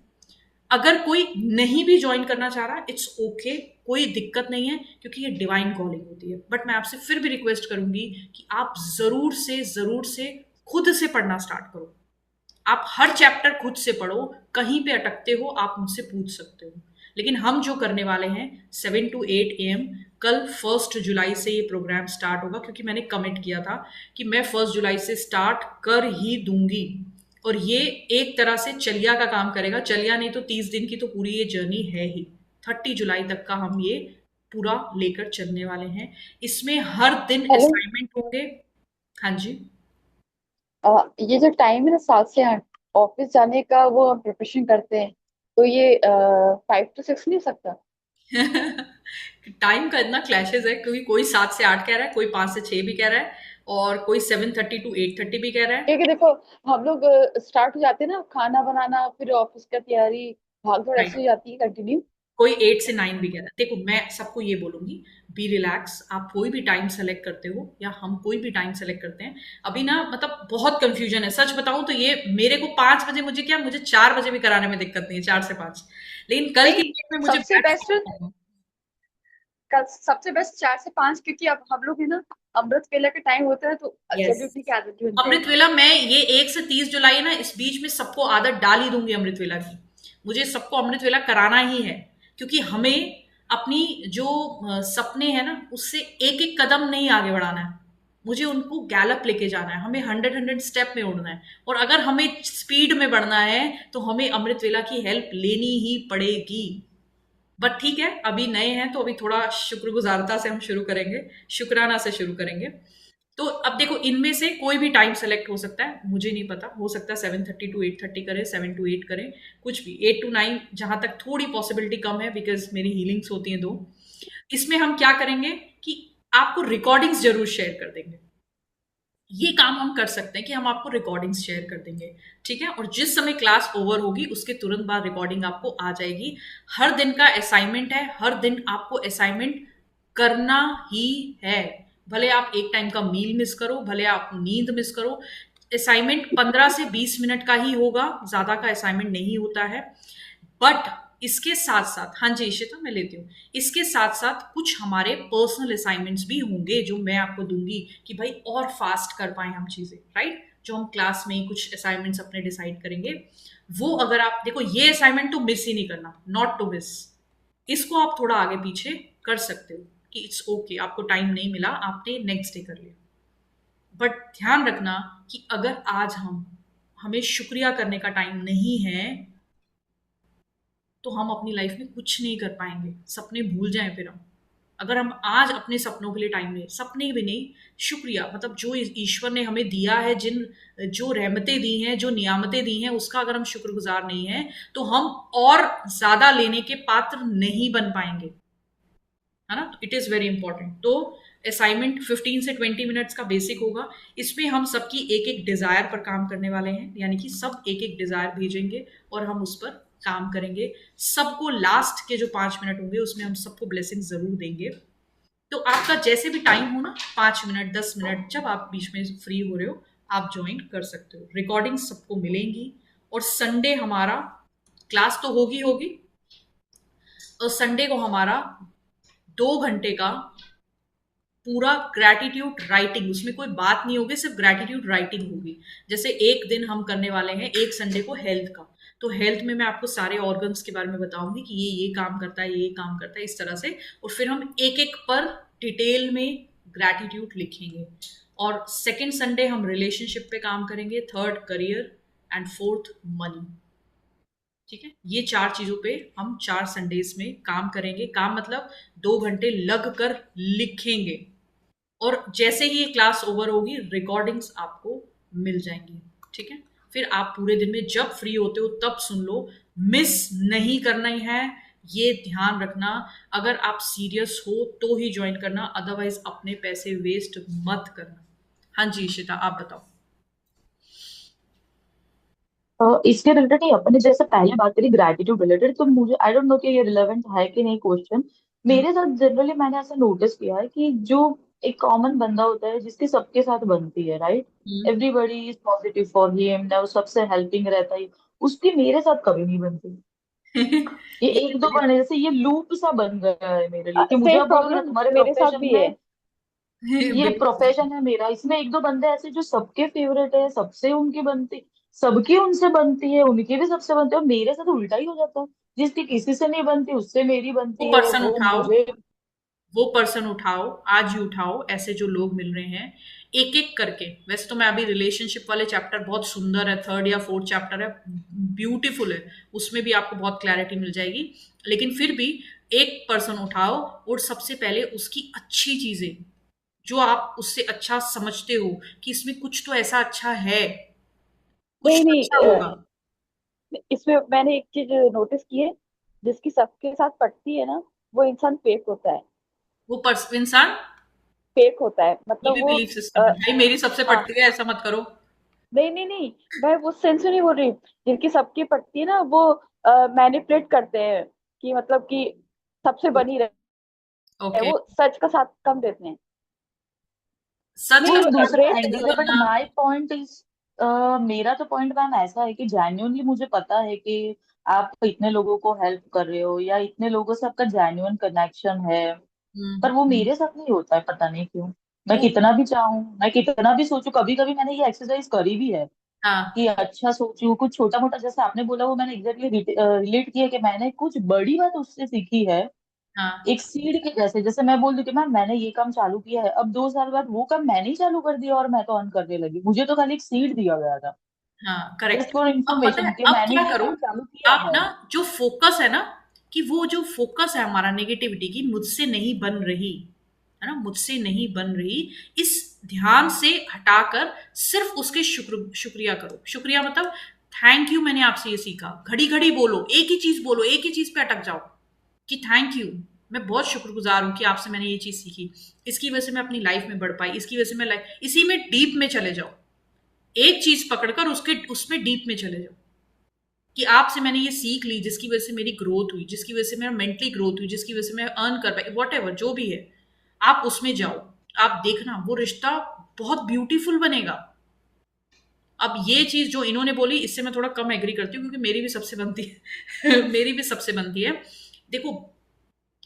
Speaker 1: अगर कोई नहीं भी ज्वाइन करना चाह रहा, इट्स ओके, कोई दिक्कत नहीं है, क्योंकि ये डिवाइन कॉलिंग होती है। बट मैं आपसे फिर भी रिक्वेस्ट करूंगी कि आप जरूर से खुद से पढ़ना स्टार्ट करो। आप हर चैप्टर खुद से पढ़ो, कहीं पे अटकते हो आप मुझसे पूछ सकते हो। लेकिन हम जो करने वाले हैं 7 to 8 AM, कल 1 जुलाई से ये प्रोग्राम स्टार्ट होगा, क्योंकि मैंने कमिट किया था कि मैं 1 जुलाई से स्टार्ट कर ही दूंगी। और ये एक तरह से चलिया का काम करेगा, चलिया नहीं तो 30 दिन की तो पूरी ये जर्नी है ही। 30 जुलाई तक का हम ये पूरा लेकर चलने वाले हैं। इसमें हर दिन
Speaker 4: हेलो,
Speaker 1: असाइनमेंट होंगे। हाँ जी।
Speaker 4: ये जो टाइम है ना 7 से 8 ऑफिस जाने का, वो हम प्रिपरेशन करते हैं, तो ये 5 to 6 नहीं हो सकता?
Speaker 1: टाइम का इतना क्लैशेस है, क्योंकि कोई 7 से 8 कह रहा है, कोई 5 से 6 भी कह रहा है, और कोई 7:30 to 8:30 भी कह रहा है।
Speaker 4: क्योंकि देखो, हम लोग स्टार्ट हो जाते हैं ना, खाना बनाना, फिर ऑफिस का तैयारी, भाग दौड़ ऐसी
Speaker 1: राइट।
Speaker 4: हो जाती है कंटिन्यू।
Speaker 1: कोई 8 से 9 भी कह रहा है। देखो, मैं सबको ये बोलूंगी, बी रिलैक्स। आप कोई भी टाइम सेलेक्ट करते हो या हम कोई भी टाइम सेलेक्ट करते हैं, अभी ना मतलब बहुत कंफ्यूजन है। सच बताऊं तो ये मेरे को 5 बजे, मुझे 4 बजे भी कराने में दिक्कत नहीं है, 4 से 5। लेकिन कल की
Speaker 4: नहीं,
Speaker 1: डेट में मुझे
Speaker 4: सबसे बेस्ट, सबसे बेस्ट 4 से 5, क्योंकि अब हम लोग है ना, अमृत वेला का टाइम होता है, तो
Speaker 1: यस,
Speaker 4: जल्दी उठने की आदत भी बनते हैं।
Speaker 1: अमृत वेला, मैं ये 1 से 30 जुलाई है ना, इस बीच में सबको आदत डाल ही दूंगी अमृत वेला की। मुझे सबको अमृत वेला कराना ही है, क्योंकि हमें अपनी जो सपने हैं ना, उससे एक एक कदम नहीं आगे बढ़ाना है। मुझे उनको गैलप लेके जाना है, हमें 100 स्टेप में उड़ना है। और अगर हमें स्पीड में बढ़ना है तो हमें अमृत वेला की हेल्प लेनी ही पड़ेगी। बट ठीक है, अभी नए हैं तो अभी थोड़ा शुक्रगुजारता से हम शुरू करेंगे, शुक्राना से शुरू करेंगे। तो अब देखो, इनमें से कोई भी टाइम सेलेक्ट हो सकता है, मुझे नहीं पता, हो सकता है 7:30 to 8:30 करें, 7 to 8 करें, कुछ भी। 8 to 9 जहां तक थोड़ी पॉसिबिलिटी कम है, बिकॉज मेरी हीलिंग्स होती हैं 2। इसमें हम क्या करेंगे कि आपको रिकॉर्डिंग्स जरूर शेयर कर देंगे। ये काम हम कर सकते हैं कि हम आपको रिकॉर्डिंग्स शेयर कर देंगे, ठीक है? और जिस समय क्लास ओवर होगी उसके तुरंत बाद रिकॉर्डिंग आपको आ जाएगी। हर दिन का असाइनमेंट है, हर दिन आपको असाइनमेंट करना ही है। भले आप एक टाइम का मील मिस करो, भले आप नींद मिस करो, असाइनमेंट 15 से 20 मिनट का ही होगा, ज्यादा का असाइनमेंट नहीं होता है। बट इसके साथ साथ, हाँ जी इशिता, मैं लेती हूँ, इसके साथ साथ कुछ हमारे पर्सनल असाइनमेंट्स भी होंगे जो मैं आपको दूंगी, कि भाई और फास्ट कर पाए हम चीजें, राइट? जो हम क्लास में कुछ असाइनमेंट्स अपने डिसाइड करेंगे, वो अगर आप देखो, ये असाइनमेंट तो मिस ही नहीं करना, नॉट टू मिस। इसको आप थोड़ा आगे पीछे कर सकते हो कि इट्स ओके, आपको टाइम नहीं मिला, आपने नेक्स्ट डे कर लिया। बट ध्यान रखना कि अगर आज हमें शुक्रिया करने का टाइम नहीं है, तो हम अपनी लाइफ में कुछ नहीं कर पाएंगे। सपने भूल जाएं फिर हम। अगर हम आज अपने सपनों के लिए टाइम नहीं, सपने भी नहीं, शुक्रिया, मतलब जो ईश्वर ने हमें दिया है, जो रहमतें दी हैं, जो नियामतें दी हैं, उसका अगर हम शुक्रगुजार नहीं है, तो हम और ज्यादा लेने के पात्र नहीं बन पाएंगे, है ना? तो इट इज वेरी इंपॉर्टेंट। तो असाइनमेंट 15 से 20 मिनट्स का बेसिक होगा। इसमें हम सबकी एक एक डिजायर पर काम करने वाले हैं, यानी कि सब एक एक डिजायर भेजेंगे और हम उस पर काम करेंगे। सबको लास्ट के जो 5 मिनट होंगे उसमें हम सबको ब्लेसिंग जरूर देंगे। तो आपका जैसे भी टाइम हो ना, 5 मिनट 10 मिनट, जब आप बीच में फ्री हो रहे हो, आप ज्वाइन कर सकते हो। रिकॉर्डिंग सबको मिलेंगी। और संडे हमारा क्लास तो होगी होगी, और संडे को हमारा 2 घंटे का पूरा ग्रैटिट्यूड राइटिंग, उसमें कोई बात नहीं होगी, सिर्फ ग्रैटिट्यूड राइटिंग होगी। जैसे एक दिन हम करने वाले हैं, एक संडे को हेल्थ का, तो हेल्थ में मैं आपको सारे ऑर्गन्स के बारे में बताऊंगी कि ये काम करता है, ये काम करता है, इस तरह से। और फिर हम एक एक पर डिटेल में ग्रैटिट्यूड लिखेंगे। और सेकेंड संडे हम रिलेशनशिप पे काम करेंगे, third career, and fourth money, ठीक है, ये 4 चीजों पे हम 4 संडेज में काम करेंगे। काम मतलब 2 घंटे लग कर लिखेंगे, और जैसे ही ये क्लास ओवर होगी रिकॉर्डिंग्स आपको मिल जाएंगी। ठीक है, फिर आप पूरे दिन में जब फ्री होते हो तब सुन लो, मिस नहीं करना ही है, ये ध्यान रखना। अगर आप सीरियस हो तो ही ज्वाइन करना, अदरवाइज अपने पैसे वेस्ट मत करना। हाँ जी इशिता, आप बताओ।
Speaker 6: इसके रिलेटेड ही अपने जैसे पहले बात करी ग्रेटिट्यूड रिलेटेड, तो मुझे आई डोंट नो कि ये रिलेवेंट है कि नहीं क्वेश्चन।
Speaker 1: हम्म,
Speaker 6: मेरे साथ जनरली मैंने ऐसा नोटिस किया है कि जो एक कॉमन बंदा होता है जिसकी सबके साथ बनती है, right,
Speaker 1: hmm.
Speaker 6: Everybody is positive for him ना, वो सबसे हेल्पिंग रहता है, उसकी मेरे साथ कभी नहीं बनती। ये
Speaker 1: ये
Speaker 6: एक दो बने जैसे ये लूप सा बन गया है मेरे लिए कि मुझे
Speaker 4: सेम
Speaker 6: आप बोलोगे ना
Speaker 4: प्रॉब्लम
Speaker 6: तुम्हारे
Speaker 4: मेरे साथ
Speaker 6: प्रोफेशन
Speaker 4: भी है।
Speaker 6: में, ये
Speaker 1: बिल्कुल।
Speaker 6: प्रोफेशन है मेरा, इसमें एक दो बंदे ऐसे जो सबके फेवरेट है, सबसे उनकी बनती, सबकी उनसे बनती है, उनकी भी सबसे बनती है, और मेरे साथ उल्टा ही हो जाता है, जिसकी किसी से नहीं बनती उससे मेरी
Speaker 1: वो
Speaker 6: बनती है,
Speaker 1: पर्सन
Speaker 6: वो
Speaker 1: उठाओ,
Speaker 6: मुझे।
Speaker 1: वो पर्सन उठाओ, आज ही उठाओ। ऐसे जो लोग मिल रहे हैं एक एक करके, वैसे तो मैं अभी रिलेशनशिप वाले चैप्टर बहुत सुंदर है, 3rd या 4th चैप्टर है, ब्यूटीफुल है, उसमें भी आपको बहुत क्लैरिटी मिल जाएगी। लेकिन फिर भी एक पर्सन उठाओ और सबसे पहले उसकी अच्छी चीजें, जो आप उससे अच्छा समझते हो कि इसमें कुछ तो ऐसा अच्छा है, कुछ
Speaker 4: नहीं
Speaker 1: तो
Speaker 4: नहीं,
Speaker 1: अच्छा होगा।
Speaker 4: इसमें मैंने एक चीज नोटिस की है, जिसकी सबके साथ पटती है ना, वो इंसान फेक होता है।
Speaker 1: वो पर्सन इंसान,
Speaker 4: फेक होता है
Speaker 1: ये
Speaker 4: मतलब
Speaker 1: भी
Speaker 4: वो
Speaker 1: बिलीफ सिस्टम है भाई, मेरी सबसे
Speaker 4: हाँ,
Speaker 1: पड़ती है, ऐसा मत करो।
Speaker 4: नहीं नहीं नहीं, मैं उस सेंस में नहीं बोल रही। जिनकी सबकी पटती है ना, वो मैनिपुलेट करते हैं कि मतलब कि सबसे बनी रहे,
Speaker 1: ओके,
Speaker 4: वो सच का साथ कम देते हैं।
Speaker 1: सच
Speaker 6: वो
Speaker 1: का
Speaker 4: नहीं,
Speaker 6: एक
Speaker 1: साथ
Speaker 6: दूसरा
Speaker 4: रेट
Speaker 6: एंगल है, बट
Speaker 1: करना।
Speaker 6: माय पॉइंट इज, मेरा तो पॉइंट मैम ऐसा है कि जेन्युइनली मुझे पता है कि आप इतने लोगों को हेल्प कर रहे हो या इतने लोगों से आपका जेन्युइन कनेक्शन है, पर वो
Speaker 1: हम्म।
Speaker 6: मेरे साथ नहीं होता है, पता नहीं क्यों। मैं
Speaker 1: वो,
Speaker 6: कितना भी चाहूँ, मैं कितना भी सोचूं, कभी कभी मैंने ये एक्सरसाइज करी भी है
Speaker 1: हाँ
Speaker 6: कि अच्छा सोचूं कुछ छोटा मोटा, जैसे आपने बोला वो मैंने एग्जैक्टली रिलेट किया कि मैंने कुछ बड़ी बात उससे सीखी है।
Speaker 1: हाँ
Speaker 6: एक सीड के जैसे, जैसे मैं बोल दूं कि मैम मैंने ये काम चालू किया है, अब 2 साल बाद वो काम मैंने ही चालू कर दिया और मैं तो अर्न करने लगी, मुझे तो खाली एक सीड दिया गया था,
Speaker 1: हाँ,
Speaker 6: जस्ट
Speaker 1: करेक्ट।
Speaker 6: फॉर
Speaker 1: अब पता है
Speaker 6: इंफॉर्मेशन कि
Speaker 1: अब
Speaker 6: मैंने
Speaker 1: क्या
Speaker 6: ये
Speaker 1: करो,
Speaker 6: काम चालू किया
Speaker 1: आप
Speaker 6: है।
Speaker 1: ना जो फोकस है ना, कि वो जो फोकस है हमारा नेगेटिविटी की, मुझसे नहीं बन रही है ना, मुझसे नहीं बन रही, इस ध्यान से हटाकर सिर्फ उसके शुक्रिया करो। शुक्रिया मतलब थैंक यू, मैंने आपसे ये सीखा। घड़ी घड़ी बोलो, एक ही चीज बोलो, एक ही चीज पे अटक जाओ कि थैंक यू, मैं बहुत शुक्रगुजार हूं कि आपसे मैंने ये चीज सीखी, इसकी वजह से मैं अपनी लाइफ में बढ़ पाई, इसकी वजह से मैं लाइफ, इसी में डीप में चले जाओ। एक चीज पकड़कर उसके उसमें डीप में चले जाओ कि आपसे मैंने ये सीख ली, जिसकी वजह से मेरी ग्रोथ हुई, जिसकी वजह से मेरा मेंटली ग्रोथ हुई, जिसकी वजह से मैं अर्न कर पाई, वॉट एवर जो भी है, आप उसमें जाओ। आप देखना वो रिश्ता बहुत ब्यूटीफुल बनेगा। अब ये चीज जो इन्होंने बोली, इससे मैं थोड़ा कम एग्री करती हूँ, क्योंकि मेरी भी सबसे बनती है मेरी भी सबसे बनती है। देखो,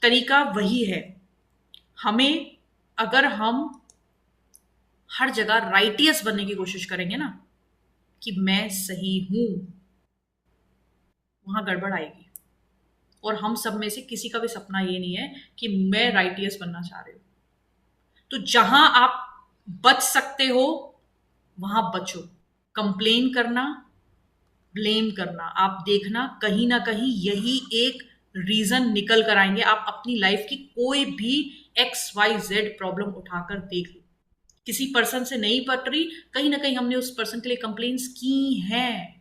Speaker 1: तरीका वही है, हमें, अगर हम हर जगह राइटियस बनने की कोशिश करेंगे ना, कि मैं सही हूं, वहां गड़बड़ आएगी। और हम सब में से किसी का भी सपना ये नहीं है कि मैं राइटियस बनना चाह रही हूं। तो जहां आप बच सकते हो वहां बचो। कंप्लेन करना, ब्लेम करना, आप देखना कहीं ना कहीं यही एक रीजन निकल कर आएंगे। आप अपनी लाइफ की कोई भी XYZ प्रॉब्लम उठाकर देख लो, किसी पर्सन से नहीं पट रही, कहीं ना कहीं हमने उस पर्सन के लिए कंप्लेन्स की हैं,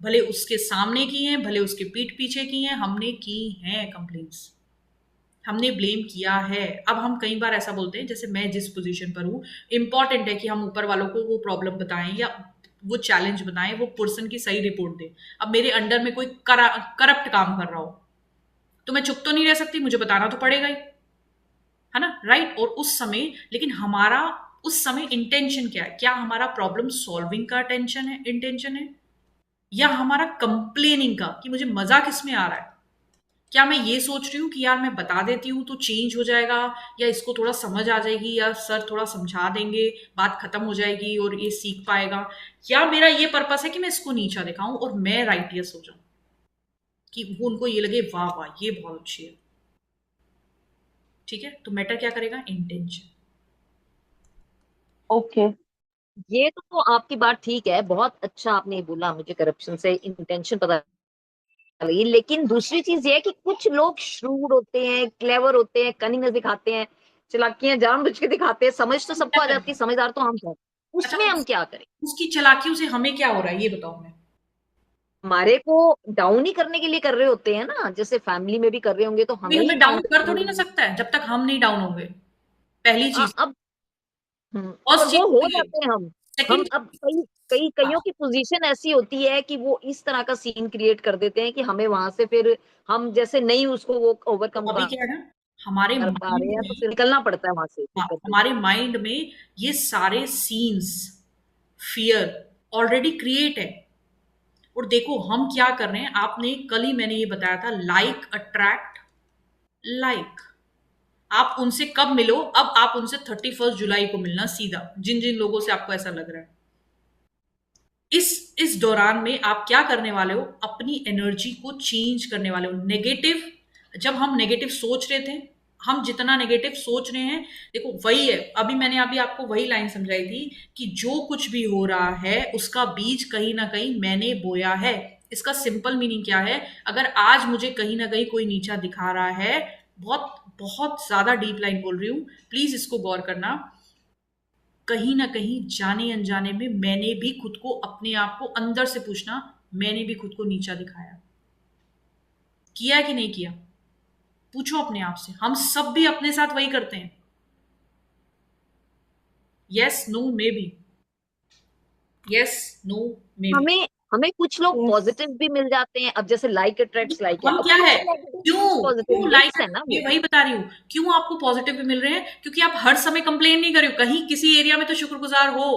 Speaker 1: भले उसके सामने की हैं, भले उसके पीठ पीछे की हैं, हमने की हैं कंप्लेन्स, हमने ब्लेम किया है। अब हम कई बार ऐसा बोलते हैं, जैसे मैं जिस पोजीशन पर हूं, इंपॉर्टेंट है कि हम ऊपर वालों को वो प्रॉब्लम बताएं या वो चैलेंज बताएं, वो पर्सन की सही रिपोर्ट दें। अब मेरे अंडर में कोई करप्ट काम कर रहा हो तो मैं चुप तो नहीं रह सकती, मुझे बताना तो पड़ेगा ही, है ना, राइट। और उस समय, लेकिन हमारा उस समय इंटेंशन क्या है? क्या हमारा प्रॉब्लम सॉल्विंग का टेंशन है, इंटेंशन है, या हमारा कंप्लेनिंग का कि मुझे मजा किस में आ रहा है? क्या मैं ये सोच रही हूँ कि यार मैं बता देती हूँ तो चेंज हो जाएगा, या इसको थोड़ा समझ आ जाएगी, या सर थोड़ा समझा देंगे, बात खत्म हो जाएगी और ये सीख पाएगा, या मेरा ये पर्पस है कि मैं इसको नीचा दिखाऊं और मैं राइटियस हो जाऊं, कि वो उनको ये लगे वाह वाह ये बहुत अच्छी है। ठीक है, तो मैटर क्या करेगा? इंटेंशन।
Speaker 6: ओके।
Speaker 2: ये तो आपकी बात ठीक है, बहुत अच्छा आपने बोला, मुझे करप्शन से इंटेंशन पता रही। लेकिन दूसरी चीज ये है कि कुछ लोग श्रूड होते हैं, क्लेवर होते हैं, कनिंगनेस दिखाते हैं, चालाकियां जानबूझ के दिखाते हैं, समझ तो सबको
Speaker 1: क्या
Speaker 2: आ जाती
Speaker 1: करें?
Speaker 2: है, समझदार तो हम हैं।
Speaker 1: अच्छा,
Speaker 2: उसमें हम क्या करें?
Speaker 1: उसकी चालाकियों से हमें क्या हो रहा है ये बताओ हमें।
Speaker 2: हमारे को डाउन ही करने के लिए कर रहे होते हैं ना, जैसे फैमिली में भी कर रहे होंगे तो
Speaker 1: कोई
Speaker 2: हमें ही
Speaker 1: हमें
Speaker 2: डाउन
Speaker 1: डाउन कर
Speaker 2: करने
Speaker 1: थोड़ी ना
Speaker 2: के लिए।
Speaker 1: सकता है जब तक हम नहीं डाउन होंगे, पहली चीज।
Speaker 2: अब पर
Speaker 1: फर्स्ट चीज
Speaker 2: वो
Speaker 1: तो
Speaker 2: हो
Speaker 1: ये।
Speaker 2: जाते हैं हम।
Speaker 1: सेकंड,
Speaker 2: अब कई कई कईयों की पोजीशन ऐसी होती है कि वो इस तरह का सीन क्रिएट कर देते हैं कि हमें वहां से फिर हम जैसे नहीं उसको वो
Speaker 1: तो
Speaker 2: ओवरकम
Speaker 1: अभी
Speaker 2: कर
Speaker 1: क्या है ना, हमारे
Speaker 2: कर पा रहे
Speaker 1: माइंड
Speaker 2: हैं, तो
Speaker 1: में,
Speaker 2: फिर निकलना पड़ता है वहां से
Speaker 1: हाँ,
Speaker 2: दिक्कत से।
Speaker 1: हमारे माइंड में ये सारे सीन्स, फियर ऑलरेडी क्रिएट है। और देखो हम क्या कर रहे हैं, आपने कल ही मैंने ये बताया था, लाइक अट्रैक्ट लाइक। आप उनसे कब मिलो, अब आप उनसे 31 जुलाई को मिलना सीधा, जिन जिन लोगों से आपको ऐसा लग रहा है। इस दौरान में आप क्या करने वाले हो, अपनी एनर्जी को चेंज करने वाले हो। नेगेटिव, जब हम नेगेटिव सोच रहे थे, हम जितना नेगेटिव सोच रहे हैं, देखो वही है, अभी मैंने अभी आपको वही लाइन समझाई थी कि जो कुछ भी हो रहा है उसका बीज कहीं ना कहीं मैंने बोया है। इसका सिंपल मीनिंग क्या है, अगर आज मुझे कहीं ना कहीं कोई नीचा दिखा रहा है, बहुत बहुत ज्यादा डीप लाइन बोल रही हूं, प्लीज इसको गौर करना, कहीं ना कहीं जाने अनजाने में मैंने भी खुद को, अपने आप को अंदर से पूछना, मैंने भी खुद को नीचा दिखाया, किया कि नहीं किया? पूछो अपने आप से, हम सब भी अपने साथ वही करते हैं। Yes no maybe, yes no maybe.
Speaker 2: हमें हमें कुछ लोग
Speaker 3: Yes.
Speaker 2: पॉजिटिव भी मिल जाते हैं, अब जैसे लाइक अट्रैक्ट्स लाइक है,
Speaker 1: हम
Speaker 2: अब
Speaker 1: क्या है,
Speaker 2: कुछ नेगेटिव कुछ
Speaker 1: क्यों
Speaker 2: पॉजिटिव
Speaker 1: क्यों लाइक,
Speaker 2: मिक्स है ना
Speaker 1: मैं
Speaker 2: वो।
Speaker 1: वही बता रही हूं, क्यों आपको पॉजिटिव भी मिल रहे हैं, क्योंकि आप हर समय कंप्लेन नहीं कर रहे हो, कहीं किसी एरिया में तो शुक्रगुजार हो,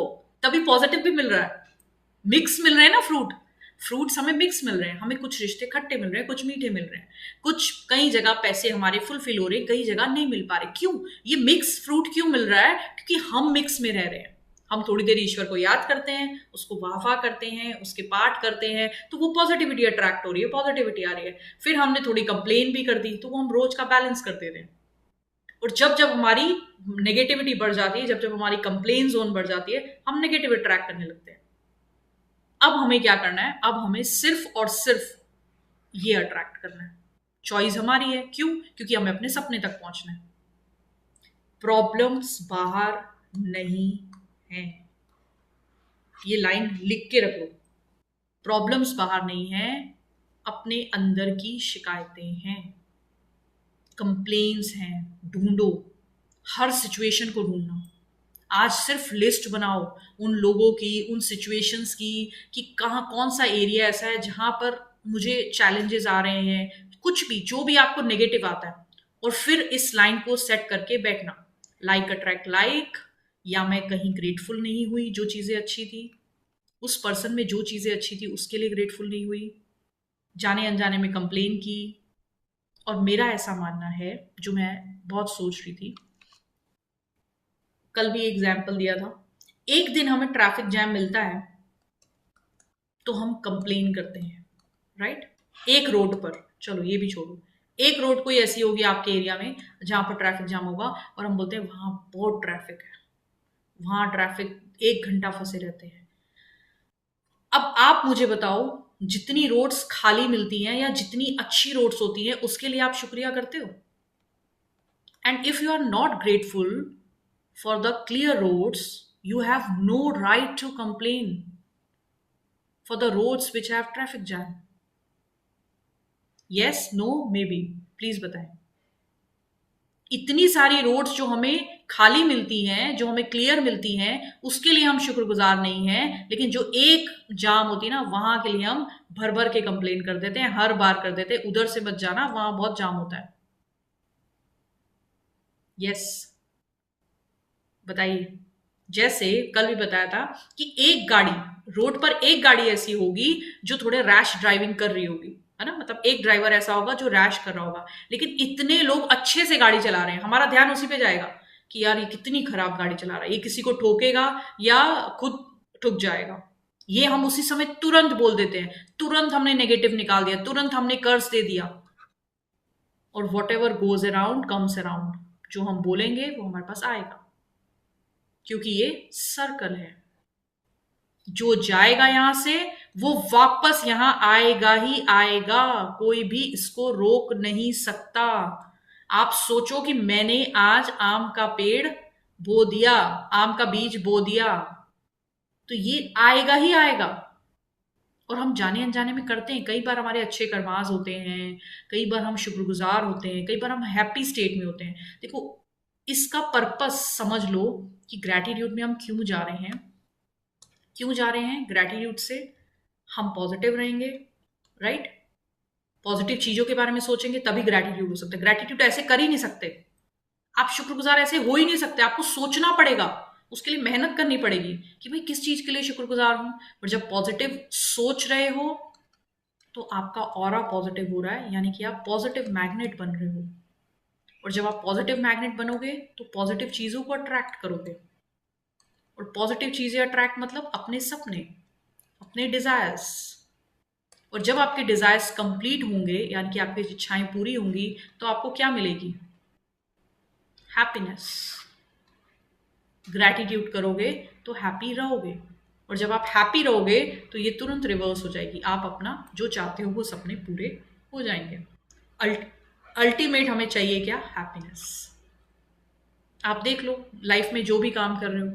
Speaker 1: तभी पॉजिटिव भी मिल रहा है। मिक्स मिल रहे हैं ना फ्रूट, फ्रूट्स हमें मिक्स मिल रहे हैं, हमें कुछ रिश्ते खट्टे मिल रहे हैं, कुछ मीठे मिल रहे हैं, कुछ कई जगह पैसे हमारे फुलफिल हो रहे हैं, कई जगह नहीं मिल पा रहे। क्यों ये मिक्स फ्रूट क्यों मिल रहा है? क्योंकि हम मिक्स में रह रहे हैं। हम थोड़ी देर ईश्वर को याद करते हैं, उसको वाह करते हैं, उसके पाठ करते हैं, तो वो पॉजिटिविटी अट्रैक्ट हो रही है, पॉजिटिविटी आ रही है। फिर हमने थोड़ी कंप्लेन भी कर दी, तो वो हम रोज का बैलेंस कर दे रहे हैं। और जब जब हमारी नेगेटिविटी बढ़ जाती है, जब जब हमारी कंप्लेन जोन बढ़ जाती है, हम नेगेटिव अट्रैक्ट करने लगते हैं। अब हमें क्या करना है, अब हमें सिर्फ और सिर्फ ये अट्रैक्ट करना है। चॉइस हमारी है, क्यों? क्योंकि हमें अपने सपने तक पहुंचना है। प्रॉब्लम्स बाहर नहीं है, ये लाइन लिख के रखो। प्रॉब्लम्स बाहर नहीं है, अपने अंदर की शिकायतें हैं, कंप्लेन्स हैं। ढूंढो, हर सिचुएशन को ढूंढना। आज सिर्फ लिस्ट बनाओ उन लोगों की, उन सिचुएशंस की, कि कहाँ कौन सा एरिया ऐसा है जहां पर मुझे चैलेंजेस आ रहे हैं, कुछ भी जो भी आपको नेगेटिव आता है। और फिर इस लाइन को सेट करके बैठना, लाइक अट्रैक्ट लाइक, या मैं कहीं ग्रेटफुल नहीं हुई जो चीजें अच्छी थी, उस पर्सन में जो चीजें अच्छी थी उसके लिए ग्रेटफुल नहीं हुई, जाने अनजाने में कंप्लेन की। और मेरा ऐसा मानना है, जो मैं बहुत सोच रही थी, कल भी एग्जाम्पल दिया था, एक दिन हमें ट्रैफिक जैम मिलता है तो हम कंप्लेन करते हैं, राइट? एक रोड पर, चलो ये भी छोड़ो, एक रोड कोई ऐसी होगी आपके एरिया में जहां पर ट्रैफिक जाम होगा, और हम बोलते हैं वहां बहुत ट्रैफिक है, वहां ट्रैफिक 1 घंटा फंसे रहते हैं। अब आप मुझे बताओ, जितनी रोड्स खाली मिलती हैं या जितनी अच्छी रोड्स होती हैं, उसके लिए आप शुक्रिया करते हो? And if you are not grateful for the clear roads, you have no right to complain for the roads which have traffic jam. Yes, no, maybe, please बताएं। इतनी सारी रोड्स जो हमें खाली मिलती हैं, जो हमें क्लियर मिलती हैं, उसके लिए हम शुक्रगुजार नहीं हैं, लेकिन जो एक जाम होती है ना, वहां के लिए हम भर भर के कंप्लेन कर देते हैं, हर बार कर देते हैं, उधर से मत जाना, वहां बहुत जाम होता है। यस, बताइए। जैसे कल भी बताया था कि एक गाड़ी, रोड पर एक गाड़ी ऐसी होगी जो थोड़े रैश ड्राइविंग कर रही होगी, है ना, मतलब एक ड्राइवर ऐसा होगा जो रैश कर रहा होगा, लेकिन इतने लोग अच्छे से गाड़ी चला रहे हैं, हमारा ध्यान उसी पे जाएगा कि यार ये कितनी खराब गाड़ी चला रहा है, ये किसी को ठोकेगा या खुद ठुक जाएगा। ये हम उसी समय तुरंत बोल देते हैं, तुरंत हमने नेगेटिव निकाल दिया, तुरंत हमने कर्ज दे दिया। और what ever goes around comes around, जो हम बोलेंगे वो हमारे पास आएगा, क्योंकि ये सर्कल है। जो जाएगा यहां से वो वापस यहां आएगा ही आएगा, कोई भी इसको रोक नहीं सकता। आप सोचो कि मैंने आज आम का पेड़ बो दिया, आम का बीज बो दिया, तो ये आएगा ही आएगा। और हम जाने अनजाने में करते हैं, कई बार हमारे अच्छे कर्माज होते हैं, कई बार हम शुक्रगुजार होते हैं, कई बार हम हैप्पी स्टेट में होते हैं। देखो, इसका पर्पस समझ लो कि ग्रैटिट्यूड में हम क्यों जा रहे हैं। क्यों जा रहे हैं ग्रैटिट्यूड से? हम पॉजिटिव रहेंगे, राइट? पॉजिटिव चीजों के बारे में सोचेंगे तभी ग्रैटिट्यूड हो सकता है। ग्रैटिट्यूड ऐसे कर ही नहीं सकते आप, शुक्रगुजार ऐसे हो ही नहीं सकते, आपको सोचना पड़ेगा, उसके लिए मेहनत करनी पड़ेगी कि भाई किस चीज के लिए शुक्रगुजार हूं। पर जब पॉजिटिव सोच रहे हो तो आपका ऑरा पॉजिटिव हो रहा है, यानी कि आप पॉजिटिव मैग्नेट बन रहे हो। और जब आप पॉजिटिव मैग्नेट बनोगे तो पॉजिटिव चीजों को अट्रैक्ट करोगे। और पॉजिटिव चीजें अट्रैक्ट मतलब अपने सपने, अपने डिजायर्स। और जब आपके डिजायर्स कंप्लीट होंगे, यानी कि आपकी इच्छाएं पूरी होंगी, तो आपको क्या मिलेगी? हैप्पीनेस। ग्रैटिट्यूड करोगे तो हैप्पी रहोगे, और जब आप हैप्पी रहोगे तो ये तुरंत रिवर्स हो जाएगी, आप अपना जो चाहते हो वो सपने पूरे हो जाएंगे। अल्टीमेट हमें चाहिए क्या? हैप्पीनेस। आप देख लो लाइफ में जो भी काम कर रहे हो,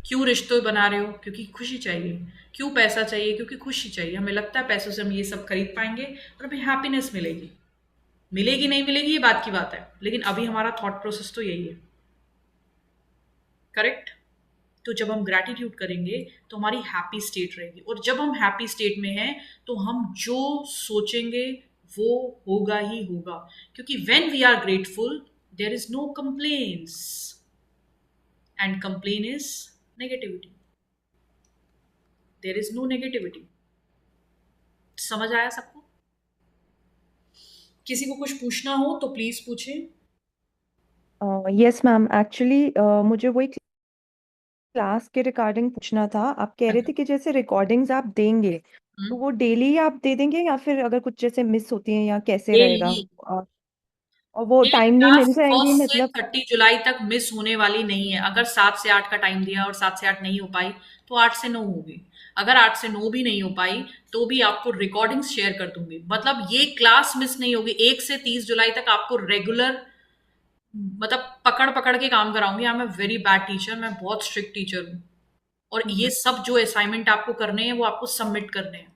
Speaker 1: क्यों रिश्ते बना रहे हो? क्योंकि खुशी चाहिए। क्यों पैसा चाहिए? क्योंकि खुशी चाहिए। हमें लगता है पैसों से हम ये सब खरीद पाएंगे और हमें हैप्पीनेस मिलेगी। मिलेगी नहीं मिलेगी ये बात की बात है, लेकिन अभी हमारा थॉट प्रोसेस तो यही है, करेक्ट? तो जब हम ग्रैटिट्यूड करेंगे तो हमारी हैप्पी स्टेट रहेगी, और जब हम हैप्पी स्टेट में हैं तो हम जो सोचेंगे वो होगा ही होगा। क्योंकि when we are grateful there is no complaints, and complain is negativity. There is no negativity. समझ आया सबको? किसी को कुछ पूछना हो तो प्लीज पूछे।
Speaker 3: यस मैम, एक्चुअली मुझे वही क्लास के रिगार्डिंग पूछना था। आप कह रहे थे कि जैसे रिकॉर्डिंग्स आप देंगे तो वो डेली आप दे देंगे, या फिर अगर कुछ जैसे मिस होती हैं या कैसे रहेगा?
Speaker 1: डेली।
Speaker 3: और वो
Speaker 1: ये
Speaker 3: टाइमली
Speaker 1: क्लास
Speaker 3: मिल जाएंगी
Speaker 1: 1 से
Speaker 3: मतलब?
Speaker 1: 30 जुलाई तक मिस होने वाली नहीं है। अगर 7 से 8 का टाइम दिया और 7 से 8 नहीं हो पाई तो 8 से 9 होगी। अगर 8 से 9 भी नहीं हो पाई तो भी आपको रिकॉर्डिंग्स शेयर कर दूंगी। मतलब ये क्लास मिस नहीं होगी। 1 से 30 जुलाई तक आपको रेगुलर, मतलब पकड़ पकड़ के काम कराऊंगी। I am a very bad teacher, मैं बहुत स्ट्रिक्ट टीचर हूँ। और ये सब जो असाइनमेंट आपको करने हैं वो आपको सबमिट करने हैं,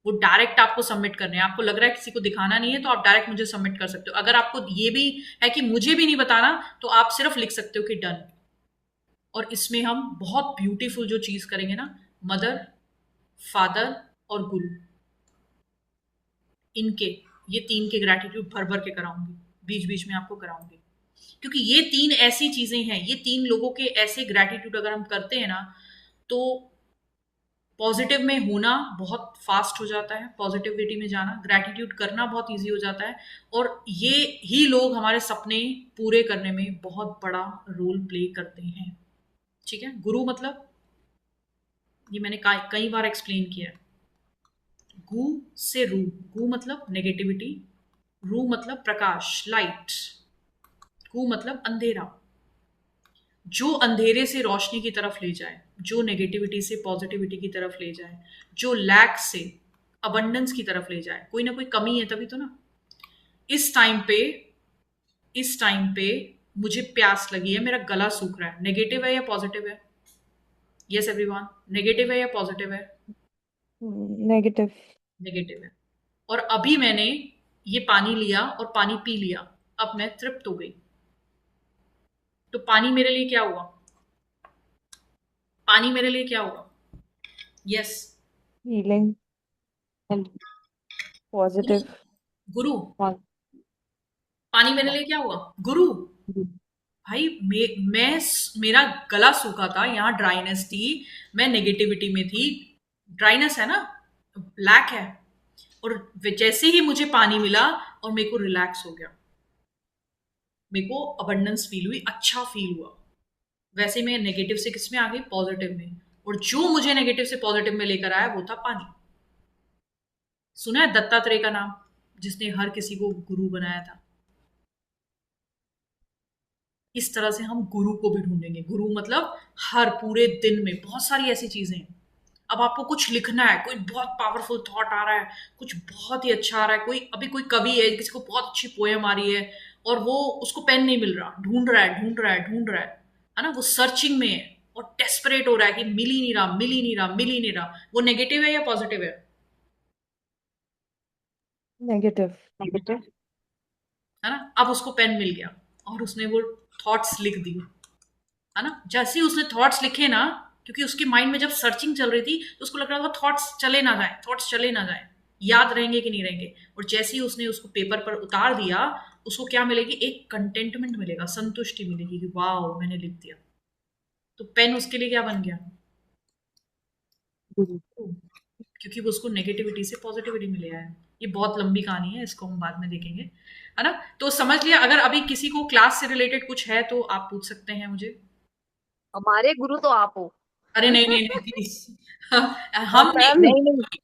Speaker 1: वो डायरेक्ट आपको सबमिट करने हैं। आपको लग रहा है किसी को दिखाना नहीं है तो आप डायरेक्ट मुझे सबमिट कर सकते हो। अगर आपको ये भी है कि मुझे भी नहीं बताना तो आप सिर्फ लिख सकते हो कि डन। और इसमें हम बहुत ब्यूटीफुल जो चीज करेंगे ना, मदर, फादर और गुरु, इनके, ये 3 के ग्रैटिट्यूड भर भर के कराऊंगी, बीच बीच में आपको कराऊंगी। क्योंकि ये 3 ऐसी चीजें हैं, ये 3 लोगों के ऐसे ग्रैटिट्यूड अगर हम करते हैं ना तो पॉजिटिव में होना बहुत फास्ट हो जाता है, पॉजिटिविटी में जाना, ग्रैटिट्यूड करना बहुत इजी हो जाता है। और ये ही लोग हमारे सपने पूरे करने में बहुत बड़ा रोल प्ले करते हैं। ठीक है? गुरु मतलब, ये मैंने कई बार एक्सप्लेन किया है। गु से रू, गु मतलब नेगेटिविटी, रू मतलब प्रकाश, लाइट, गु मतलब अंधेरा। जो अंधेरे से रोशनी की तरफ ले जाए, जो नेगेटिविटी से पॉजिटिविटी की तरफ ले जाए, जो लैक से अबंडेंस की तरफ ले जाए। कोई ना कोई कमी है तभी तो ना। इस टाइम पे मुझे प्यास लगी है, मेरा गला सूख रहा है। नेगेटिव है या पॉजिटिव है? यस एवरीवन, नेगेटिव है या पॉजिटिव है?
Speaker 3: नेगेटिव।
Speaker 1: नेगेटिव है। और अभी मैंने ये पानी लिया और पानी पी लिया, अब मैं तृप्त हो गई। तो पानी मेरे लिए क्या हुआ? पानी मेरे लिए क्या हुआ? Yes,
Speaker 3: feeling positive.
Speaker 1: गुरु। पानी मेरे लिए क्या हुआ? गुरु। भाई मेरा गला सूखा था, यहाँ ड्राइनेस थी, मैं नेगेटिविटी में थी। ड्राइनेस है ना, ब्लैक है। और जैसे ही मुझे पानी मिला और मेरे को रिलैक्स हो गया, मेरे को अबंडेंस फील हुई, अच्छा फील हुआ। वैसे मैं नेगेटिव से किस में आ गई? पॉजिटिव में। और जो मुझे नेगेटिव से पॉजिटिव में लेकर आया वो था पानी। सुना है दत्तात्रेय का नाम, जिसने हर किसी को गुरु बनाया था? इस तरह से हम गुरु को भी ढूंढेंगे। गुरु मतलब हर पूरे दिन में बहुत सारी ऐसी चीजें हैं। अब आपको कुछ लिखना है, कोई बहुत पावरफुल थॉट आ रहा है, कुछ बहुत ही अच्छा आ रहा है, कोई कवि है, किसी को बहुत अच्छी पोएम आ रही है और वो उसको पेन नहीं मिल रहा, ढूंढ रहा है ना, वो सर्चिंग में है और डेस्परेट हो रहा है कि मिल ही नहीं रहा। वो नेगेटिव है या पॉजिटिव है?
Speaker 3: नेगेटिव।
Speaker 5: नेगेटिव।
Speaker 1: है ना? अब उसको पेन मिल गया और उसने वो थॉट्स लिख दी, है ना? जैसे ही उसने थॉट्स लिखे ना, क्योंकि उसके माइंड में जब सर्चिंग चल रही थी तो उसको लग रहा था थॉट्स चले ना जाए, याद रहेंगे कि नहीं रहेंगे। और जैसे ही उसने उसको पेपर पर उतार दिया, उसको क्या मिलेगी? एक कंटेंटमेंट मिलेगा, संतुष्टि मिलेगी कि वाह मैंने लिख दिया। तो पेन उसके लिए क्या बन गया?
Speaker 5: गुरु।
Speaker 1: क्योंकि वो उसको नेगेटिविटी से पॉजिटिविटी में ले आया। ये बहुत लंबी कहानी है, इसको हम बाद में देखेंगे, है ना? तो समझ लिया। अगर अभी किसी को क्लास से रिलेटेड कुछ है तो आप पूछ सकते हैं मुझे।
Speaker 2: हमारे गुरु तो आप हो।
Speaker 1: अरे नहीं प्लीज, हम नहीं,
Speaker 3: मैम
Speaker 2: नहीं नहीं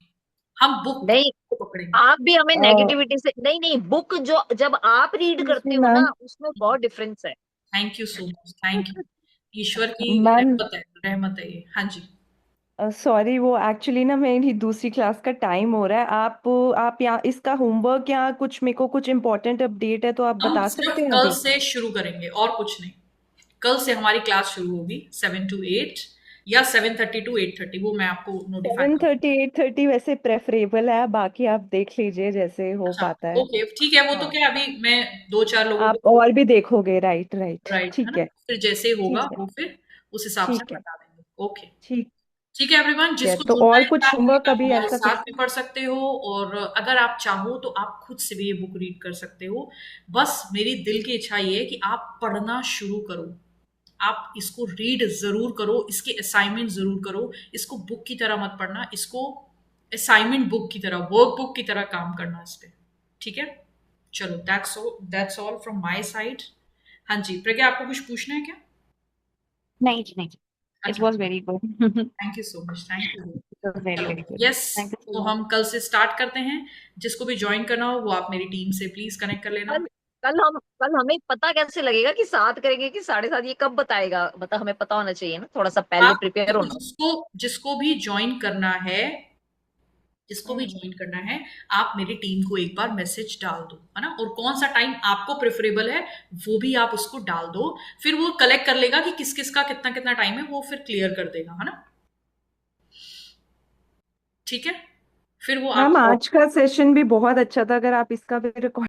Speaker 1: हम बुक
Speaker 2: नहीं,
Speaker 1: को पकड़ेंगे।
Speaker 2: आप भी हमें नेगेटिविटी से नहीं नहीं, बुक जो जब आप रीड करते हो ना
Speaker 3: मैम
Speaker 2: उसमें बहुत डिफरेंस है।
Speaker 1: Thank you so much, thank you. ईश्वर की
Speaker 3: मैम
Speaker 1: रहमत है ये। हाँ जी।
Speaker 3: सॉरी, वो एक्चुअली ना मेरी दूसरी क्लास का टाइम हो रहा है। आप यहाँ इसका होमवर्क या कुछ, मेरे को कुछ इम्पोर्टेंट अपडेट है तो आप
Speaker 1: हम
Speaker 3: बता
Speaker 1: सिर्फ
Speaker 3: सकते हैं
Speaker 1: कल
Speaker 3: अभी।
Speaker 1: से शुरू करेंगे और कुछ नहीं। कल से हमारी क्लास शुरू होगी 7 to 8 या 7:30 to 8:30, वो मैं आपको नोटिफाई करूँ।
Speaker 3: 7:30 8:30 वैसे प्रेफरेबल है, बाकी आप देख लीजिए जैसे हो
Speaker 1: अच्छा,
Speaker 3: पाता है।
Speaker 1: ओके ठीक है। वो तो
Speaker 3: हाँ,
Speaker 1: क्या, अभी मैं 2-4 लोगों
Speaker 3: आप
Speaker 1: को,
Speaker 3: और भी देखोगे, राइट राइट,
Speaker 1: राइट, है
Speaker 3: ठीक
Speaker 1: ना?
Speaker 3: है।
Speaker 1: फिर जैसे होगा
Speaker 3: ठीक है।
Speaker 1: वो फिर उस हिसाब से
Speaker 3: ठीक है।
Speaker 1: बता देंगे। ओके,
Speaker 3: ठीक
Speaker 1: ठीक है एवरीवन।
Speaker 3: है,
Speaker 1: जिसको
Speaker 3: तो
Speaker 1: जुड़ना
Speaker 3: और
Speaker 1: है
Speaker 3: कुछ
Speaker 1: साथ में,
Speaker 3: होमवर्क
Speaker 1: आप
Speaker 3: अभी
Speaker 1: हमारे
Speaker 3: ऐसा
Speaker 1: साथ
Speaker 3: कुछ?
Speaker 1: भी पढ़ सकते हो और अगर आप चाहो तो आप खुद से भी ये बुक रीड कर सकते हो। बस मेरी दिल की इच्छा ये है कि आप पढ़ना शुरू करो। आप इसको रीड ज़रूर करो, इसके असाइनमेंट ज़रूर करो। इसको बुक की तरह मत पढ़ना, इसको असाइनमेंट बुक की तरह, वर्क बुक की तरह काम करना इस पे। ठीक है? चलो, that's all from my side. हाँ जी, प्रज्ञा आपको कुछ पूछना है क्या?
Speaker 5: नहीं जी, नहीं। इट
Speaker 1: अच्छा,
Speaker 5: was very good. It
Speaker 1: thank you so much, thank you.
Speaker 5: Was very
Speaker 1: चलो,
Speaker 5: very good.
Speaker 1: Yes,
Speaker 5: thank you
Speaker 1: तो
Speaker 5: सो मच।
Speaker 1: हम कल से स्टार्ट करते हैं। जिसको भी ज्वाइन करना हो वो आप मेरी टीम से प्लीज कनेक्ट कर लेना।
Speaker 2: कल कल हमें पता कैसे लगेगा कि 7 करेंगे कि 7:30? ये कब बताएगा? मतलब हमें पता होना चाहिए ना, थोड़ा सा पहले
Speaker 1: आप
Speaker 2: प्रिपेयर
Speaker 1: देखो,
Speaker 2: होना।
Speaker 1: जिसको भी ज्वाइन करना है, जिसको भी ज्वाइन करना है, आप मेरी टीम को एक बार मैसेज डाल दो, है ना? और कौन सा टाइम आपको प्रेफरेबल है वो भी आप उसको डाल दो। फिर वो कलेक्ट कर लेगा कि किस किस का कितना कितना टाइम है, वो फिर क्लियर कर देगा, है ना? ठीक है? फिर वो
Speaker 3: मैम
Speaker 1: आपको
Speaker 3: आज का सेशन भी बहुत अच्छा था, अगर आप इसका भी